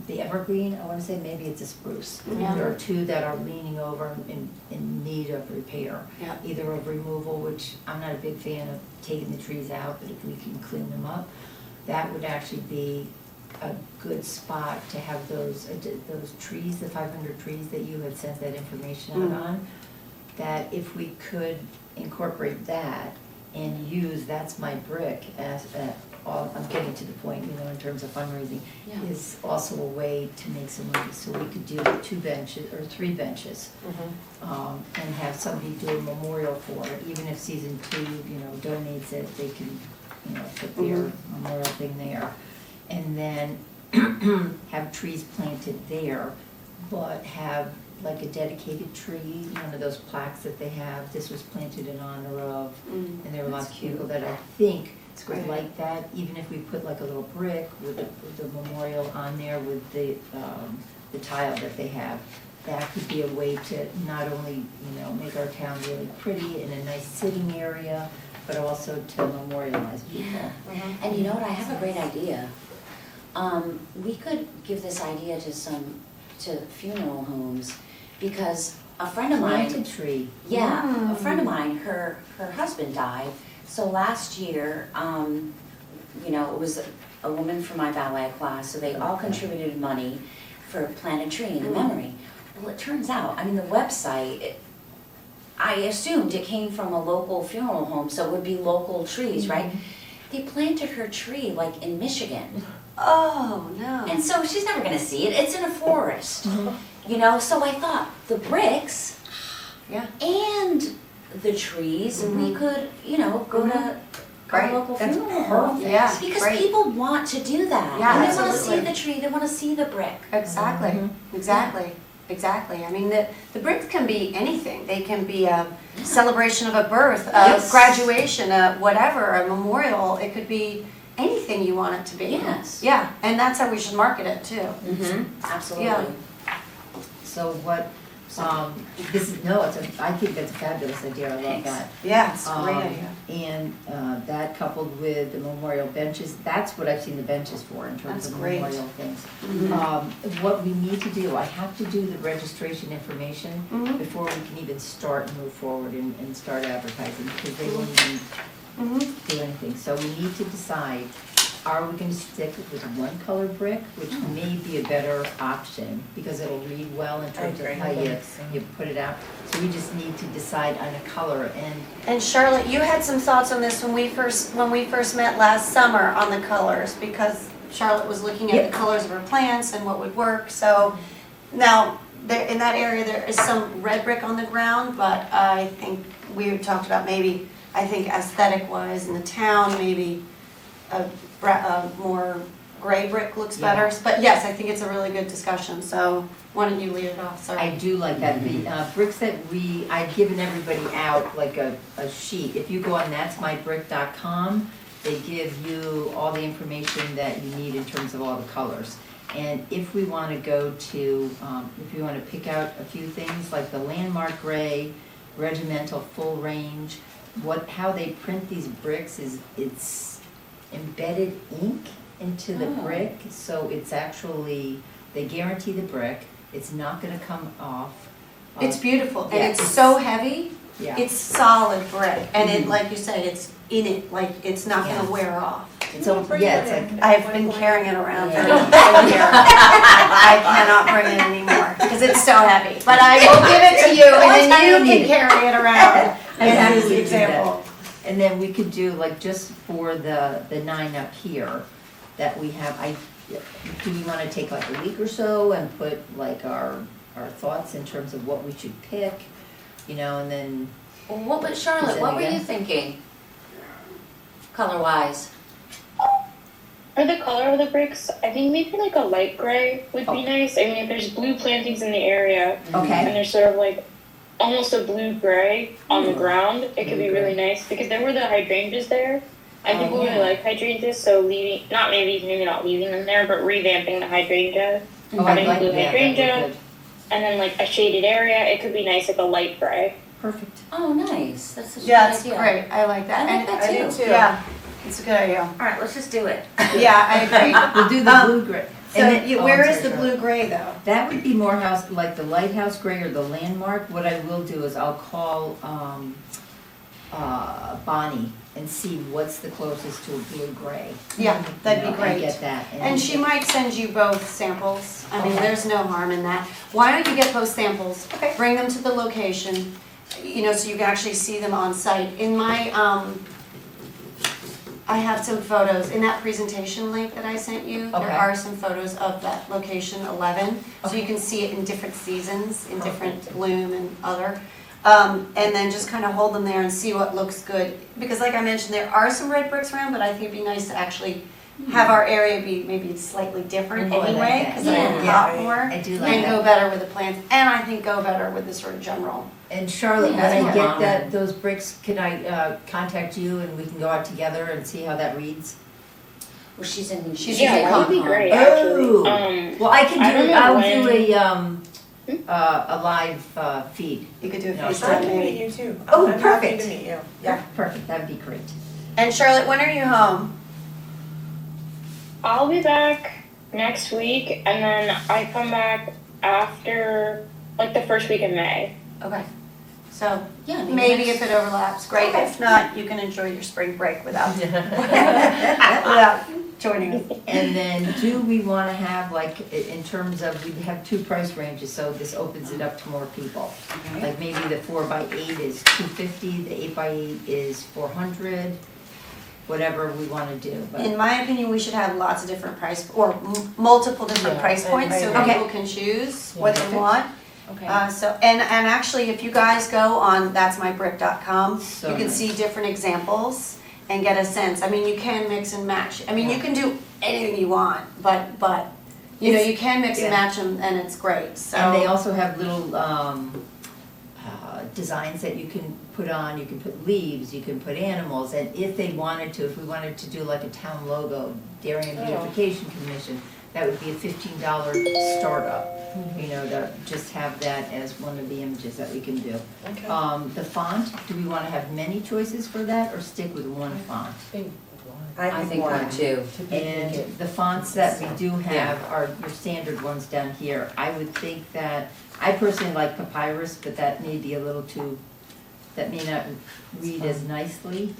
the evergreen, I wanna say maybe it's a spruce. Yeah. There are 2 that are leaning over in need of repair. Yeah. Either of removal, which I'm not a big fan of taking the trees out, but if we can clean them up, that would actually be a good spot to have those trees, the 500 trees that you had sent that information out on, that if we could incorporate that and use That's My Brick as, I'm getting to the point, you know, in terms of fundraising, Yeah. is also a way to make some money. So we could do 2 benches, or 3 benches, and have somebody do a memorial for it, even if Season 2, you know, donates it, they can, you know, put their memorial thing there. And then have trees planted there, but have like a dedicated tree, one of those plaques that they have, this was planted in honor of, and there are lots of people that I think would great. like that, even if we put like a little brick with the memorial on there with the tile that they have. That could be a way to not only, you know, make our town really pretty in a nice sitting area, but also to memorialize people. And you know what, I have a great idea. We could give this idea to funeral homes, because a friend of mine. Plant a tree. Yeah, a friend of mine, her husband died, so last year, you know, it was a woman from my ballet class, so they all contributed money for plant a tree in the memory. Well, it turns out, I mean, the website, I assumed it came from a local funeral home, so it would be local trees, right? They planted her tree like in Michigan. Oh, no. And so she's never gonna see it, it's in a forest, you know, so I thought, the bricks Yeah. and the trees, we could, you know, go to Great. a local That's funeral home. perfect. Yeah, Because great. people want to do that. Yeah, And they wanna see absolutely. the tree, they wanna see the brick. Exactly, exactly. I mean, the bricks can be anything. They can be a celebration of a birth, a Yes. graduation, a whatever, a memorial. It could be anything you want it to be. Yes. Yeah, and that's how we should market it too. Absolutely. Yeah. So what, I think that's a fabulous idea, I love that. Yeah, it's a great idea. And that coupled with the memorial benches, that's what I've seen the benches for in terms That's of great. memorial things. What we need to do, I have to do the registration information before we can even start and move forward and start advertising, because they won't even do anything. So we need to decide, are we gonna stick with one color brick, which may be a better option, because it'll read well in terms of how you put it out. So we just need to decide on a color, And Charlotte, you had some thoughts on this when we first met last summer on the colors, because Charlotte was looking at the colors of her plants and what would work. So now, there, in that area, there is some red brick on the ground, but I think we had talked about maybe, I think aesthetic-wise in the town, maybe a more gray brick looks better. But yes, I think it's a really good discussion, so why don't you lead it off, sorry. I do like that. The bricks that I've given everybody out like a sheet. If you go on that'smybrick.com, they give you all the information that you need in terms of all the colors. And if we want to go to, if you want to pick out a few things like the landmark gray, regimental full range, how they print these bricks is it's embedded ink into the Oh. brick, so it's actually, they guarantee the brick, it's not gonna come off. It's beautiful, and Yeah, it's so heavy, Yeah, it's solid brick, and it, Mhm. like you said, it's in it, like, it's not gonna Yeah. wear off. it's, yeah, it's like, I've been carrying it around for Yeah. 10 years. I cannot bring it anymore, because it's so heavy, but I will give it to you, and then you can carry it around. I And have use to the do that. example. And then we could do like just for the 9 up here that we have, do we wanna take like a week or so and put like our thoughts in terms of what we should pick, you know, and then, Well, what was, Charlotte, what were you thinking? Color-wise? For the color of the bricks, I think maybe like a light gray would be nice. I mean, if there's blue plantings in the area and okay, there's sort of like almost a blue gray on the ground, it could be really nice because there were the hydrangeas there. And people really like hydrangeas, so maybe not leaving them there, but revamping the hydrangea. oh, I Having like blue that, that hydrangea. would be good, And then like a shaded area, it could be nice, like a light gray. perfect. Oh, nice, that's such a good Yeah, it's idea. great, I like that. I like And- that I do too. too. Yeah, it's a good idea. All right, let's just do it. Yeah, I agree. We'll do the Um, blue gray. So And then- where I'm is sorry, the Charlotte. blue gray though? That would be more house, like the lighthouse gray or the landmark. What I will do is I'll call Bonnie and see what's the closest to a blue gray. Yeah, that'd You be know, and great. get that. And she might send you both samples. I mean, there's no harm in that. Why don't you get both samples? Okay. Bring them to the location, you know, so you can actually see them on site. In my, I have some photos, in that presentation link that I sent you, Okay. there are some photos of that location 11. So you can see it in different seasons, in different bloom and other. And then just kind of hold them there and see what looks good. Because like I mentioned, there are some red bricks around, but I think it'd be nice to actually have our area be maybe slightly different Oh, I like anyway, that. because Yeah. it'll pop Yeah. more. I do like And that. go better with the plants, and I think go better with the sort of general. And Charlotte, Yeah, when I that's get fine. that, those bricks, can I contact you and we can go out together and see how that reads? Well, she's in. Yeah, that would be Concom. great, Oh. actually. Well, I can I don't do, know I'll when- do a live feed. You could do a No, I'd FaceTime like to maybe. meet you too. Oh, I'm happy perfect. to meet you. Yeah. Perfect, that'd be great. And Charlotte, when are you home? I'll be back next week, and then I come back after like the first week in May. Okay. So Yeah, maybe next- if it overlaps, great. Okay. If not, you can enjoy your spring break without, without joining us. And then do we wanna have like, in terms of, we have 2 price ranges, so this opens it up to more people. Like maybe the 4x8 is $250, the 8x8 is $400, whatever we wanna do, but. In my opinion, we should have lots of different price, or multiple different Yeah, price points, I so agree. people can choose what they want. Okay. And actually, if you guys go on that'smybrick.com, So you can nice. see different examples and get a sense. I mean, you can mix and match. I mean, you can do anything you want, but, you know, you can mix and Yeah. match them and it's great, so. And they also have little designs that you can put on, you can put leaves, you can put animals, and if they wanted to, if we wanted to do like a town logo, Darien Beautification Commission, that would be a $15 startup, you know, to just have that as one of the images that we can do. Okay. The font, do we wanna have many choices for that, or stick with one font? I think one too. And the fonts that we do have are your standard ones down here. I would think that, I personally like papyrus, but that may be a little too, that may not read as nicely.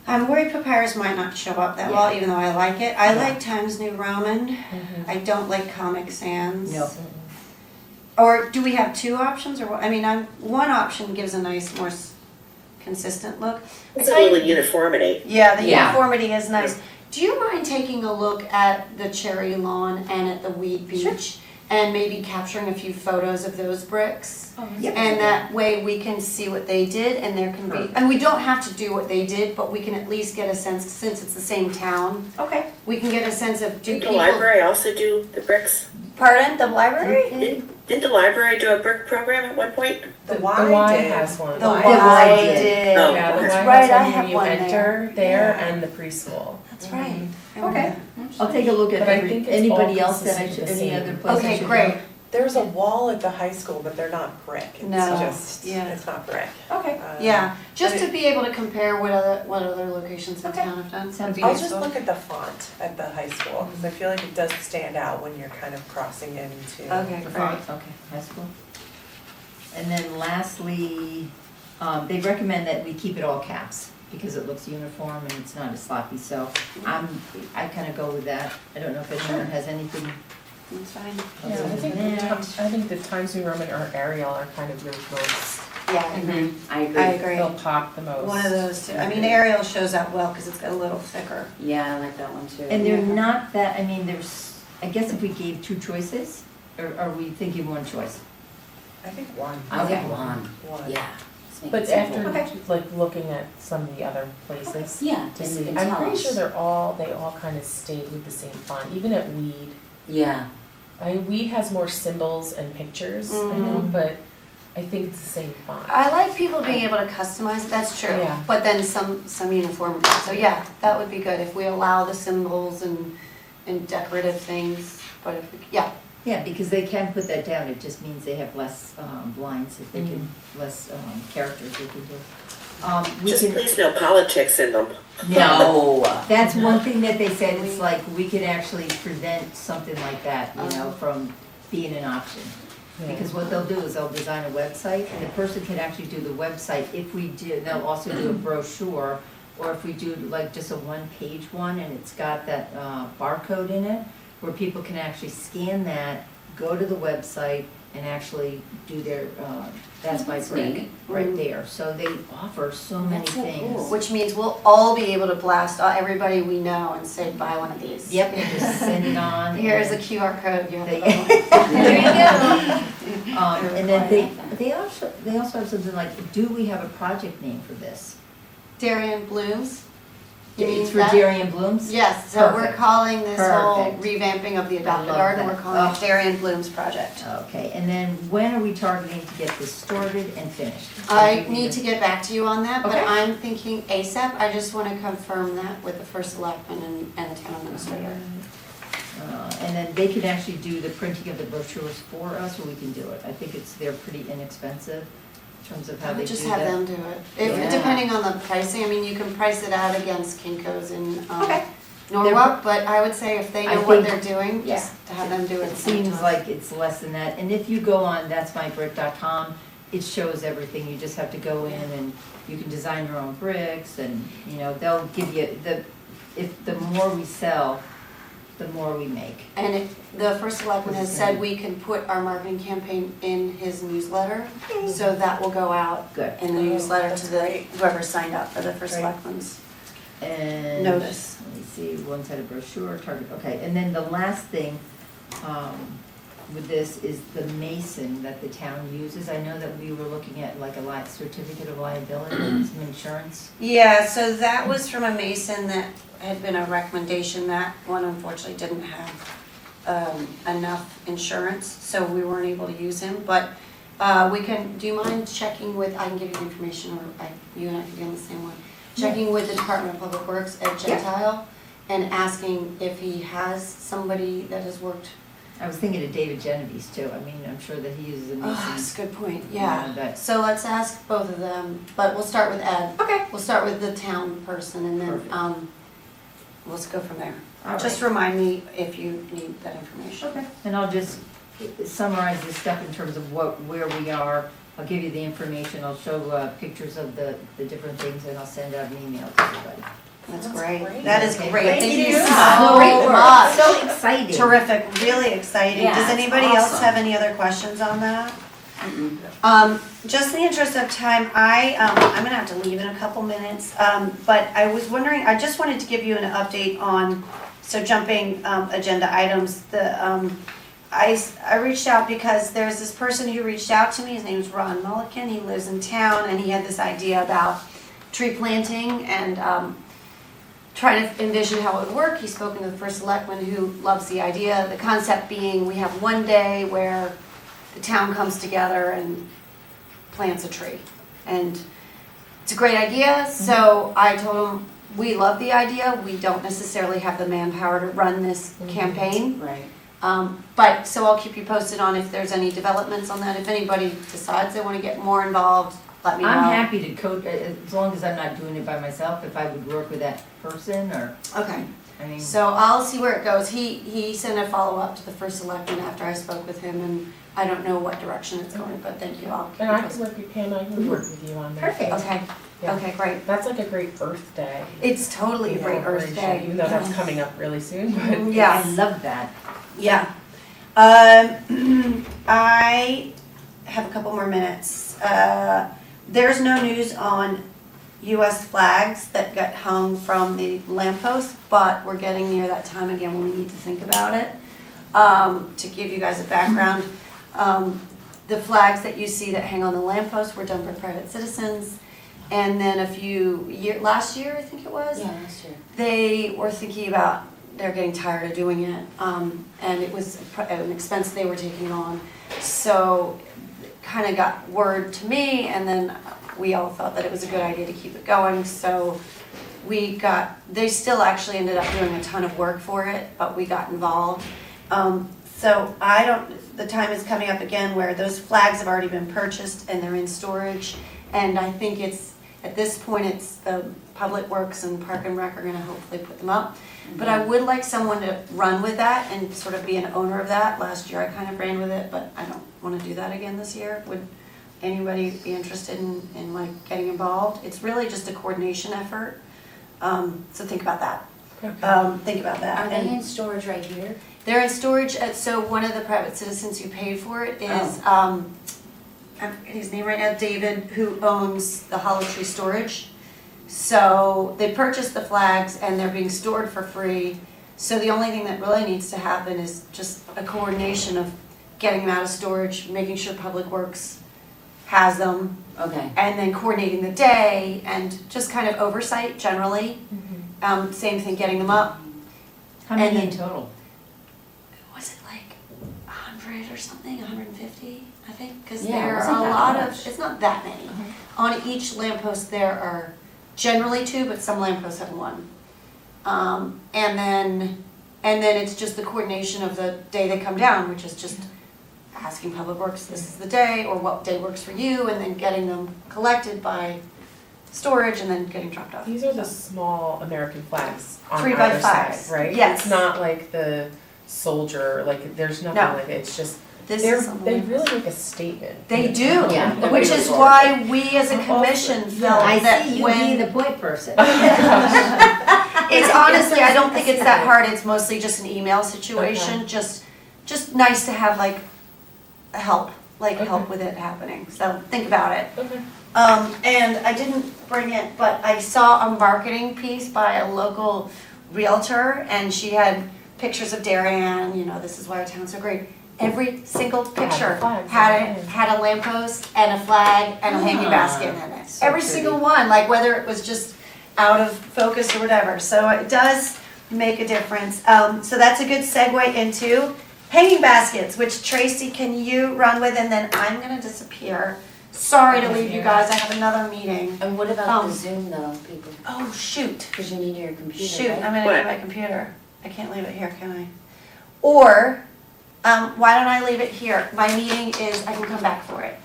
I'm worried papyrus might not show up that well, even though I like it. I like Times New Roman. I don't like Comic Sans. No. Or do we have 2 options, or what? I mean, one option gives a nice, more consistent look. It's a little uniformity. Yeah, the Yeah. uniformity is nice. Do you mind taking a look at the Cherry Lawn and at the Weed Beach? And maybe capturing a few photos of those bricks? Yep. And that way we can see what they did, and there can be, Perfect. and we don't have to do what they did, but we can at least get a sense, since it's the same town, Okay. we can get a sense of, do Didn't the people. library also do the bricks? Pardon, the library? Didn't the library do a brick program at one point? The The Y Y did. has one. The Y Y did. did. Oh. Yeah, the That's Y right, has I one have when you one enter there. there Yeah. and the preschool. That's right. Okay. I'll take a look at But I think it's anybody all else that I consistent should, the any same. other place I Okay, should great. go? There's a wall at the high school, but they're not brick. It's No, just, yeah. it's not brick. Okay, Um, yeah, just but to be able to compare what other locations in Okay. town have done. Sounds would be I'll just useful. look at the font at the high school, because I feel like it does stand out when you're kind of crossing into. Okay, The great. font, okay, high school. And then lastly, they recommend that we keep it all caps because it looks uniform and it's not as sloppy, so I kind of go with that. I don't know if anyone has anything. That's fine. Yeah, other I think, than that. I think the Times New Roman or Arial are kind of your most, Yeah, I I agree. agree. they'll pop the most. One of those two. I mean, Ariel shows up well because it's got a little thicker. Yeah, I like that one too. And they're Yeah. not that, I mean, there's, I guess if we gave two choices, or are we thinking one choice? I think one. I think one, One. yeah. Let's make But it simple. after, Okay. like, looking at some of the other places Yeah, to just see, even I'm tell pretty us. sure they all kind of stayed with the same font, even at Weed. Yeah, Weed has more symbols and pictures, I know, but I think it's the same font. I like people being able to customize it, that's true. Yeah. But then some uniformity. So yeah, that would be good if we allow the symbols and decorative things, but if, yeah. Yeah, because they can put that down, it just means they have less lines if they can, less characters they can do. We Just can, please no politics in them. no. that's one thing that they said, it's like, we could actually prevent something like that, you know, from being an option. Because what they'll do is they'll design a website, and the person can actually do the website if we do, they'll also do a brochure, or if we do like just a one-page one, and it's got that barcode in it, where people can actually scan that, go to the website, and actually do their, that's my That's brick, neat. right there. So they offer so many That's so things. cool. Which means we'll all be able to blast everybody we know and say, buy one of these. Yep, and just send it on. Here's a and- QR code, you have to They- buy one. There you go. And then they also have something like, do we have a project name for this? Darien Blooms. You mean It's for that? Darien Blooms? Yes, so we're Perfect. calling this whole Perfect. revamping of the adopted love garden, that. we're calling it Oh. Darien Blooms Project. Okay, and then when are we targeting to get this started and finished? I need to get back to you on that, but Okay. I'm thinking ASAP. I just want to confirm that with the first selectman and the town administrator. And then they can actually do the printing of the brochures for us, or we can do it. I think they're pretty inexpensive in terms of how I they would do just that. have them do it. If, Yeah. depending on the pricing, I mean, you can price it out against Kinko's in Okay. Norwalk, but I would say if they I know what think- they're doing, yeah. just to have them do it. It seems like it's less than that, and if you go on that'smybrick.com, it shows everything, you just have to go in and you can design your own bricks, and, you know, they'll give you, the more we sell, the more we make. And the first selectman has said we can put our marketing campaign in his newsletter, so that will go out Good. in the newsletter that's to the, great. whoever signed up for the first Great. selectman's And. notice. Let me see, one side of brochure, target, okay, and then the last thing, with this is the mason that the town uses. I know that we were looking at like a certificate of liability, some insurance. Yeah, so that was from a mason that had been a recommendation. That one unfortunately didn't have enough insurance, so we weren't able to use him. But we can, do you mind checking with, I can give you the information, or you and I can get on the same one. Checking with the Department of Public Works at Gentile and asking if he has somebody that has worked. I was thinking of David Genovese too, I mean, I'm sure that he uses a Oh, that's mason. a good point, Yeah, yeah. that- So let's ask both of them, but we'll start with Ed. Okay. We'll start with the town person and then, Perfect. let's go from there. All Just right. remind me if you need that information. Okay, and I'll just summarize this stuff in terms of where we are. I'll give you the information, I'll show pictures of the different things, and I'll send out an email to everybody. That's That's great. great. That is Okay, great. thank Thank you you so so much. So exciting. Terrific, really exciting. Yeah, Does it's anybody else awesome. have any other questions on that? Mm-mm. Just in the interest of time, I'm gonna have to leave in a couple minutes, but I was wondering, I just wanted to give you an update on, so jumping, agenda items, I reached out because there's this person who reached out to me, his name is Ron Mulliken, he lives in town, and he had this idea about tree planting and, trying to envision how it would work. He's spoken to the first selectman who loves the idea, the concept being we have one day where the town comes together and plants a tree. And it's a great idea, so I told him, we love the idea, we don't necessarily have the manpower to run this campaign. Right. But, so I'll keep you posted on if there's any developments on that. If anybody decides they want to get more involved, let me know. I'm happy to coach, as long as I'm not doing it by myself, if I would work with that person, or, Okay. I mean. So I'll see where it goes. He sent a follow-up to the first selectman after I spoke with him, and I don't know what direction it's going, but thank you all. And I can work with Pam, I can work with you on that. Perfect. Okay, Yeah. okay, great. That's like a great Earth Day. It's totally a great Earth celebration, Day. Even though that's coming up really soon, but. Yeah. I love that. Yeah. I have a couple more minutes. There's no news on US flags that got hung from the lamppost, but we're getting near that time again when we need to think about it. To give you guys a background, the flags that you see that hang on the lamppost were done by private citizens. And then last year I think it was, Yeah, last year. they were thinking about, they're getting tired of doing it, and it was an expense they were taking on. So kind of got word to me, and then we all thought that it was a good idea to keep it going. So they still actually ended up doing a ton of work for it, but we got involved. So the time is coming up again where those flags have already been purchased and they're in storage. And I think at this point, it's the Public Works and Park and Rec are gonna hopefully put them up. But I would like someone to run with that and sort of be an owner of that. Last year I kind of ran with it, but I don't wanna do that again this year. Would anybody be interested in like getting involved? It's really just a coordination effort. So think about that. Think about that. Are they in storage right here? They're in storage, so one of the private citizens who paid for it is, I'm forgetting his name right now, David, who owns the Hollow Tree Storage. So they purchased the flags and they're being stored for free. So the only thing that really needs to happen is just a coordination of getting them out of storage, making sure Public Works has them, Okay. and then coordinating the day and just kind of oversight generally. Same thing, getting them up. How many And in total? Was it like 100 or something, 150, I think? Because Yeah, it there wasn't are a that lot much. of, it's not that many. On each lamppost there are generally 2, but some lampposts have 1. And then it's just the coordination of the day they come down, which is just asking Public Works, this is the day, or what day works for you, and then getting them collected by storage and then getting dropped off. These are the small American flags on 3 by either 5s, side, right? yes. It's not like the soldier, like there's nothing No. like it, it's just, This they is something. really make a statement. They do, Yeah. which is why we as a commission felt I that see you when. being the point person. It's honestly, I don't think it's that hard, it's mostly just an email situation, just nice to have like help with it happening, so think about it. Okay. And I didn't bring it, but I saw a marketing piece by a local realtor, and she had pictures of Darien, this is why our town's so great. Every single picture flags, had a lamppost and a flag and a hanging basket in it. so Every pretty. single one, like whether it was just out of focus or whatever. So it does make a difference. So that's a good segue into hanging baskets, which Tracy, can you run with? And then I'm gonna disappear. Sorry to leave you guys, I have another meeting. And what about the Zoom though, people? Oh, shoot. Because you need your computer, Shoot, right? I'm gonna What? get my computer. I can't leave it here, can I? Or, why don't I leave it here? My meeting is, I can come back for it.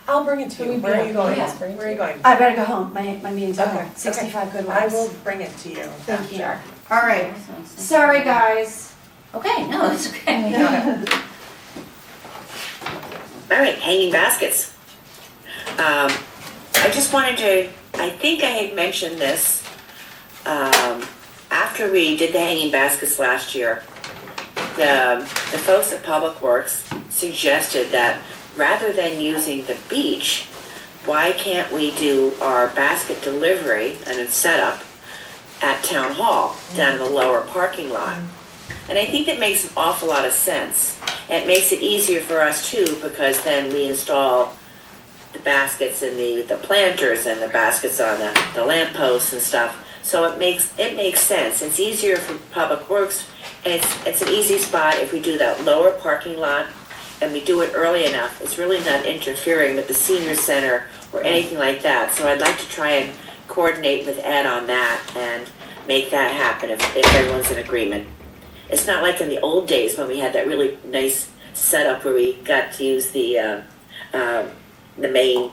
I'll bring it to you. Can we Where are be you going? on- Where are you going? I better go home, my meeting's over. Okay, 65 good I ones. will bring it to you. Thank you. after. All right, sorry guys. Okay, no, it's okay. All right, hanging baskets. I just wanted to, I think I had mentioned this, after we did the hanging baskets last year, the folks at Public Works suggested that rather than using the beach, why can't we do our basket delivery and its setup at Town Hall, down in the lower parking lot? And I think that makes an awful lot of sense. And it makes it easier for us too, because then we install the baskets and the planters and the baskets on the lampposts and stuff. So it makes sense. It's easier for Public Works, and it's an easy spot if we do that lower parking lot and we do it early enough. It's really not interfering with the senior center or anything like that. So I'd like to try and coordinate with Ed on that and make that happen if everyone's in agreement. it's not like in the old days when we had that really nice setup where we got to use the main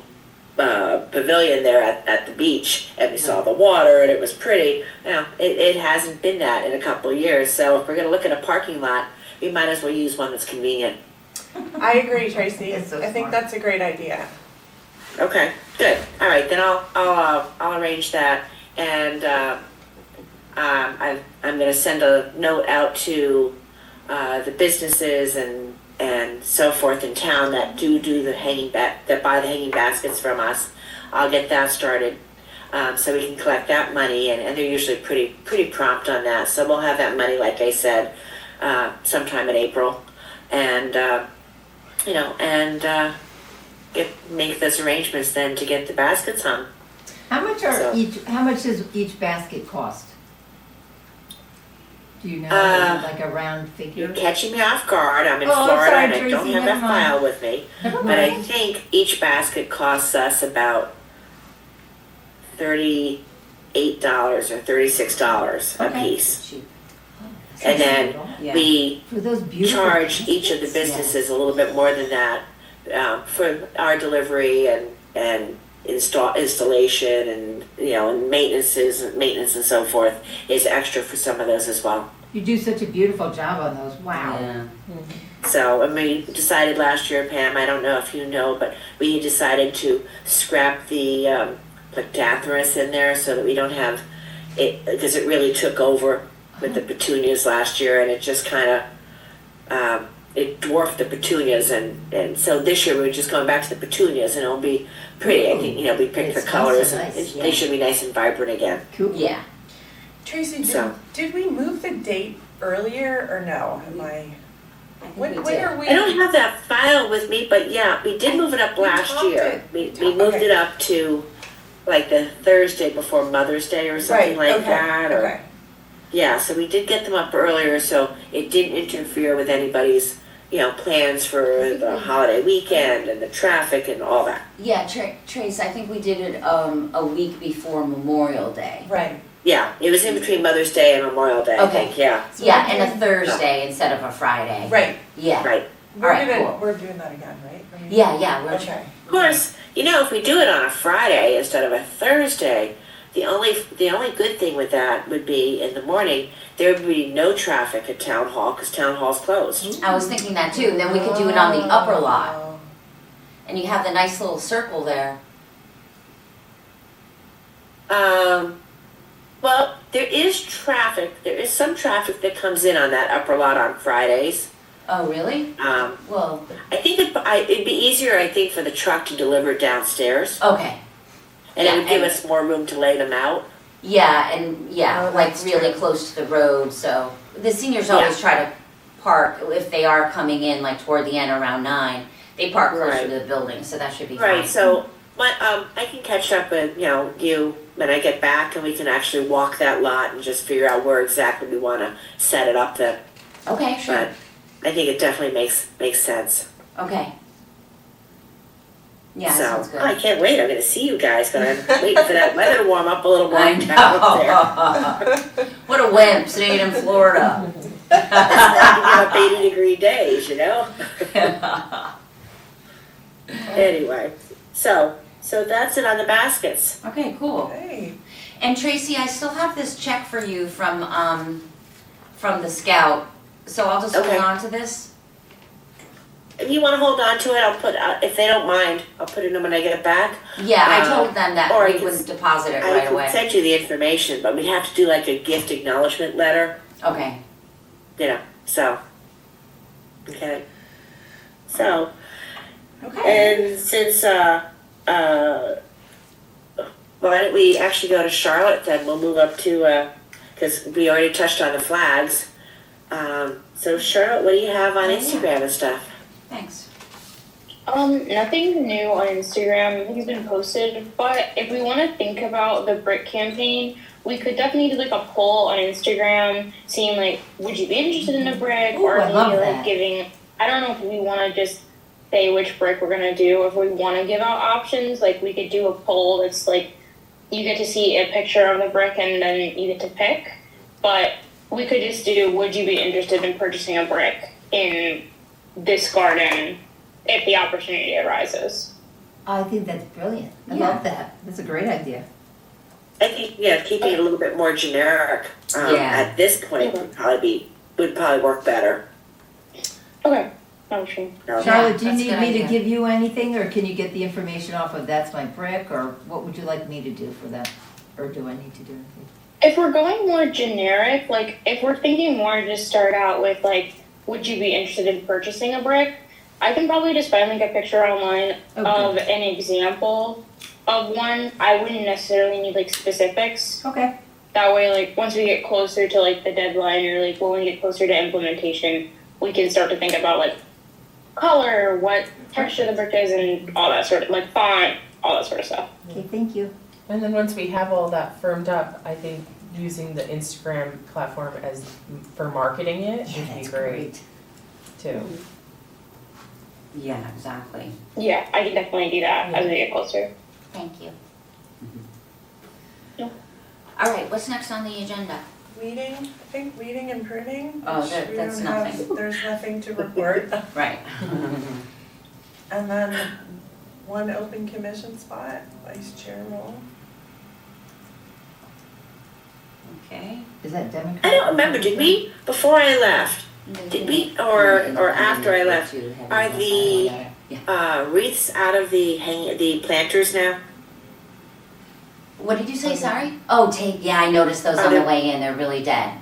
pavilion there at the beach, and we saw the water and it was pretty. Now, it hasn't been that in a couple of years, so if we're going to look at a parking lot, we might as well use one that's convenient. I agree, Tracy. That's so I think smart. that's a great idea. Okay, good. All right, then I'll arrange that, and I'm going to send a note out to the businesses and so forth in town that do the that buy the hanging baskets from us. I'll get that started, so we can collect that money, and they're usually pretty prompt on that. So we'll have that money, like I said, sometime in April, and make those arrangements then to get the baskets hung. How much does each basket cost? Do you know, like a round figure? You're catching me off guard. I'm in Oh, I'm Florida sorry, and I don't Tracy, have never that mind. file with me. Never But I mind. think each basket costs us about $38 or $36 a Okay. piece. Cheap. And then Yeah. we For those beautiful charge each of the baskets? businesses a little bit more than that for our delivery and installation and and maintenance and so forth is extra for some of those as well. You do such a beautiful job on those, wow. Yeah. So, and we decided last year, Pam, I don't know if you know, but we decided to scrap the Plectathris in there so that we don't have it, because it really took over with the petunias last year, and it just kind of, it dwarfed the petunias, and so this year we're just going back to the petunias, and it'll be pretty. I think, we picked the It's colors, also and nice, they should be nice and vibrant again. Cool. Yeah. Tracy, So- did we move the date earlier or no? Am I? I think When we did. are we? I don't have that file with me, but yeah, we did move it up We last talked year. it. We moved Okay. it up to like the Thursday before Mother's Day or something Right, like okay, that. Or, okay. yeah, so we did get them up earlier, so it didn't interfere with anybody's, plans for the holiday weekend and the traffic and all that. Yeah, Trace, I think we did it a week before Memorial Day. Right. Yeah, it was in between Mother's Day and Memorial Day, I Okay. think, yeah. So Yeah, we're and a doing- Thursday instead of a Friday. Right. Yeah. Right. We're Alright, gonna, cool. we're doing that again, right? I mean- Yeah, we're Okay. Of course, if we do it on a Friday instead of a Thursday, the only good thing with that would be in the morning, there would be no traffic at Town Hall because Town Hall's closed. I was thinking that too. Then we could do it on the upper lot, Oh. and you have the nice little circle there. Well, there is traffic. There is some traffic that comes in on that upper lot on Fridays. Oh, really? Well, I think it'd be easier, I think, for the truck to deliver it downstairs, okay. and it would Yeah, give and- us more room to lay them out. Yeah, and yeah, Oh, like that's really true. close to the road. So the seniors always try to park if they are coming in like toward the end around 9. They park closer Right. to the building, so that should be Right. fine. So, I can catch up with you when I get back, and we can actually walk that lot and just figure out where exactly we want to set it up. Then, Okay, sure. but I think it definitely makes sense. Okay. Yeah, so sounds good. I can't wait. I'm going to see you guys, but I'm waiting for that weather to warm up a little more. I down up there. know. What a wimp, staying in Florida. It's like 80-degree days, Anyway, so that's it on the baskets. Okay, cool. Hey. And Tracy, I still have this check for you from the Scout, so I'll just Okay. hold on to this. If you want to hold on to it, I'll put. If they don't mind, I'll put it in when I get back. Yeah, I told them that or I we can- would deposit it I right can away. send you the information, but we'd have to do like a gift acknowledgement letter. Okay. So. Okay. So, Okay. and since why don't we actually go to Charlotte then? We'll move up to because we already touched on the flags. So Charlotte, what do you have on Instagram and stuff? Thanks. Nothing new on Instagram. Nothing's been posted. But if we want to think about the brick campaign, we could definitely do like a poll on Instagram, seeing like, would you be interested in a brick, Ooh, or I love maybe that. like giving. I don't know if we want to just say which brick we're gonna do, or if we want to give out options. Like we could do a poll that's like, you get to see a picture of the brick and then you get to pick. But we could just do, would you be interested in purchasing a brick in this garden if the opportunity arises? I think that's brilliant. I Yeah. love that. That's a great idea. I think, yeah, keeping it a little bit more generic, Yeah. at this point would probably work better. Okay, no, sure. No? Charlotte, do you that's a need good me to idea. give you anything, or can you get the information off of That's My Brick, or what would you like me to do for that? Or do I need to do anything? If we're going more generic, like if we're thinking more just start out with like, would you be interested in purchasing a brick? I can probably just find like a picture online of an example of one. I wouldn't necessarily need like specifics. Okay. That way, like once we get closer to like the deadline or like when we get closer to implementation, we can start to think about like color, what texture the brick is, and all that sort of like font, all that sort of stuff. Okay, thank you. And then once we have all that firmed up, I think using the Instagram platform as for marketing it Yeah, would be that's great too. Yeah, exactly. Yeah, I can definitely do that as we get closer. Thank you. Yeah. All right, what's next on the agenda? Weeding, I think weeding and pruning. Oh, which we that's don't have- nothing. There's nothing to report. Right. And then one open commission spot, vice chair role. Okay. Is that Democrat? I don't remember, did we, before I left, did we, or after I left, are the wreaths out of the planters now? What did you say, sorry? Oh, yeah, I noticed those Are on the they- way in, they're really dead.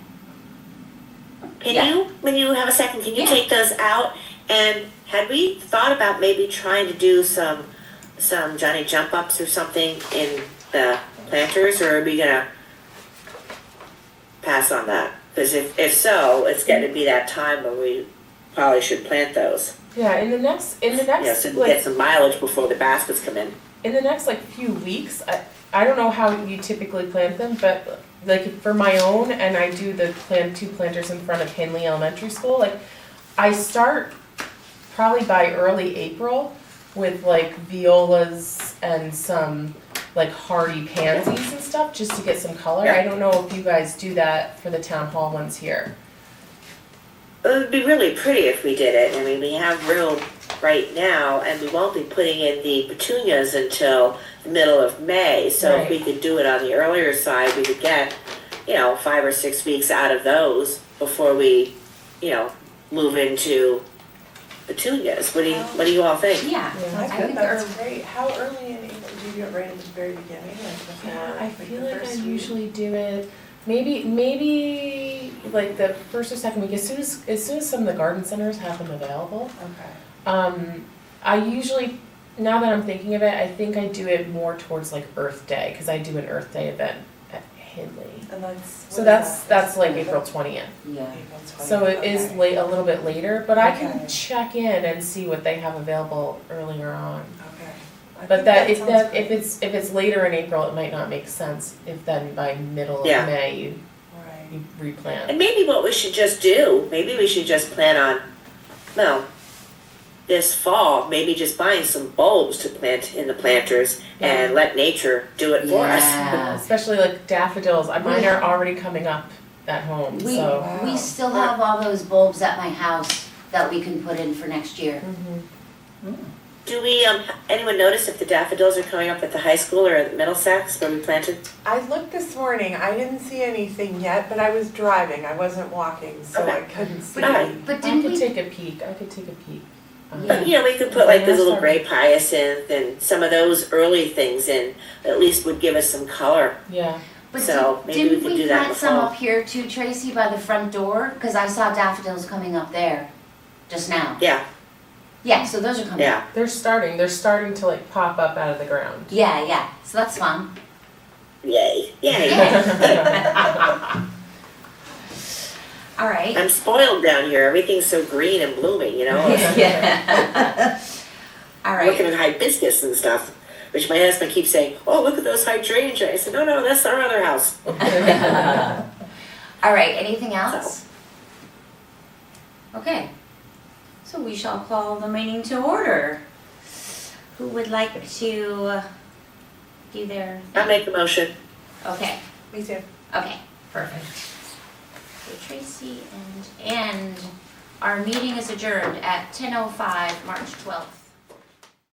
Can Yeah. you, when you have a second, can you Yeah. take those out? And had we thought about maybe trying to do some Johnny jump ups or something in the planters, or are we gonna pass on that? Because if so, it's getting to be that time when we probably should plant those. Yeah, in the next Yeah, so we get like some mileage before the baskets come in. like few weeks, I don't know how you typically plant them, but like for my own, and I do the two planters in front of Henley Elementary School, like I start probably by early April with like violas and some like hardy pansies and stuff, just to get some color. Yeah. I don't know if you guys do that for the town hall ones here. It would be really pretty if we did it. I mean, we have room right now, and we won't be putting in the petunias until the middle of May. So if we could do it on the earlier side, we could get, 5 or 6 weeks out of those before we, move into petunias. What do you all think? Yeah, I I think think that's our, great. How early in April, do you do it right at the very beginning, like before? Yeah, I like, feel the like I first week? usually do it maybe like the first or second week, as soon as some of the garden centers have them available. Okay. I usually, now that I'm thinking of it, I think I do it more towards like Earth Day, because I do an Earth Day event at Henley. And that's. So what is that's that? like April 20th. yeah. April 20th, So it is okay. late, a little bit later, but I can Okay. check in and see what they have available earlier on. Okay. I But think that if sounds great. if it's later in April, it might not make sense if then by middle of Yeah. May Right. you replant. And maybe what we should just do, maybe we should just plan on, this fall, maybe just buying some bulbs to plant in the planters and let nature do it for us. Yeah. Especially like daffodils, mine are already coming up at home, We, so. Wow. we still have all those bulbs at my house that we can put in for next year. Do we, anyone notice if the daffodils are coming up at the high school or at Middlesex where we planted? I looked this morning, I didn't see anything yet, but I was driving, I wasn't walking, so I couldn't see. Alright. But I didn't could we, take a peek, I could take a peek. Yeah. We could put like those little Yeah. gray hyacinth and some of those early things in, at least would give us some color. Yeah, but So, maybe we didn't could we do that in plant the some fall. up here too, Tracy, by the front door? Cause I saw daffodils coming up there just now. Yeah, Yeah, so those are coming. yeah. they're starting to like pop up out of the ground. Yeah, so that's fun. Yay, yay. All right. I'm spoiled down here. Everything's so green and blooming, Yeah. All I'm looking right. at hibiscus and stuff, which my husband keeps saying, oh, look at those hydrangea. I said, no, that's our other house. All right, anything else? Okay. So we shall call the meeting to order. Who would like to do their I'll make a motion. Okay, Me too. okay, perfect. So Tracy and our meeting is adjourned at 10:05, March 12th.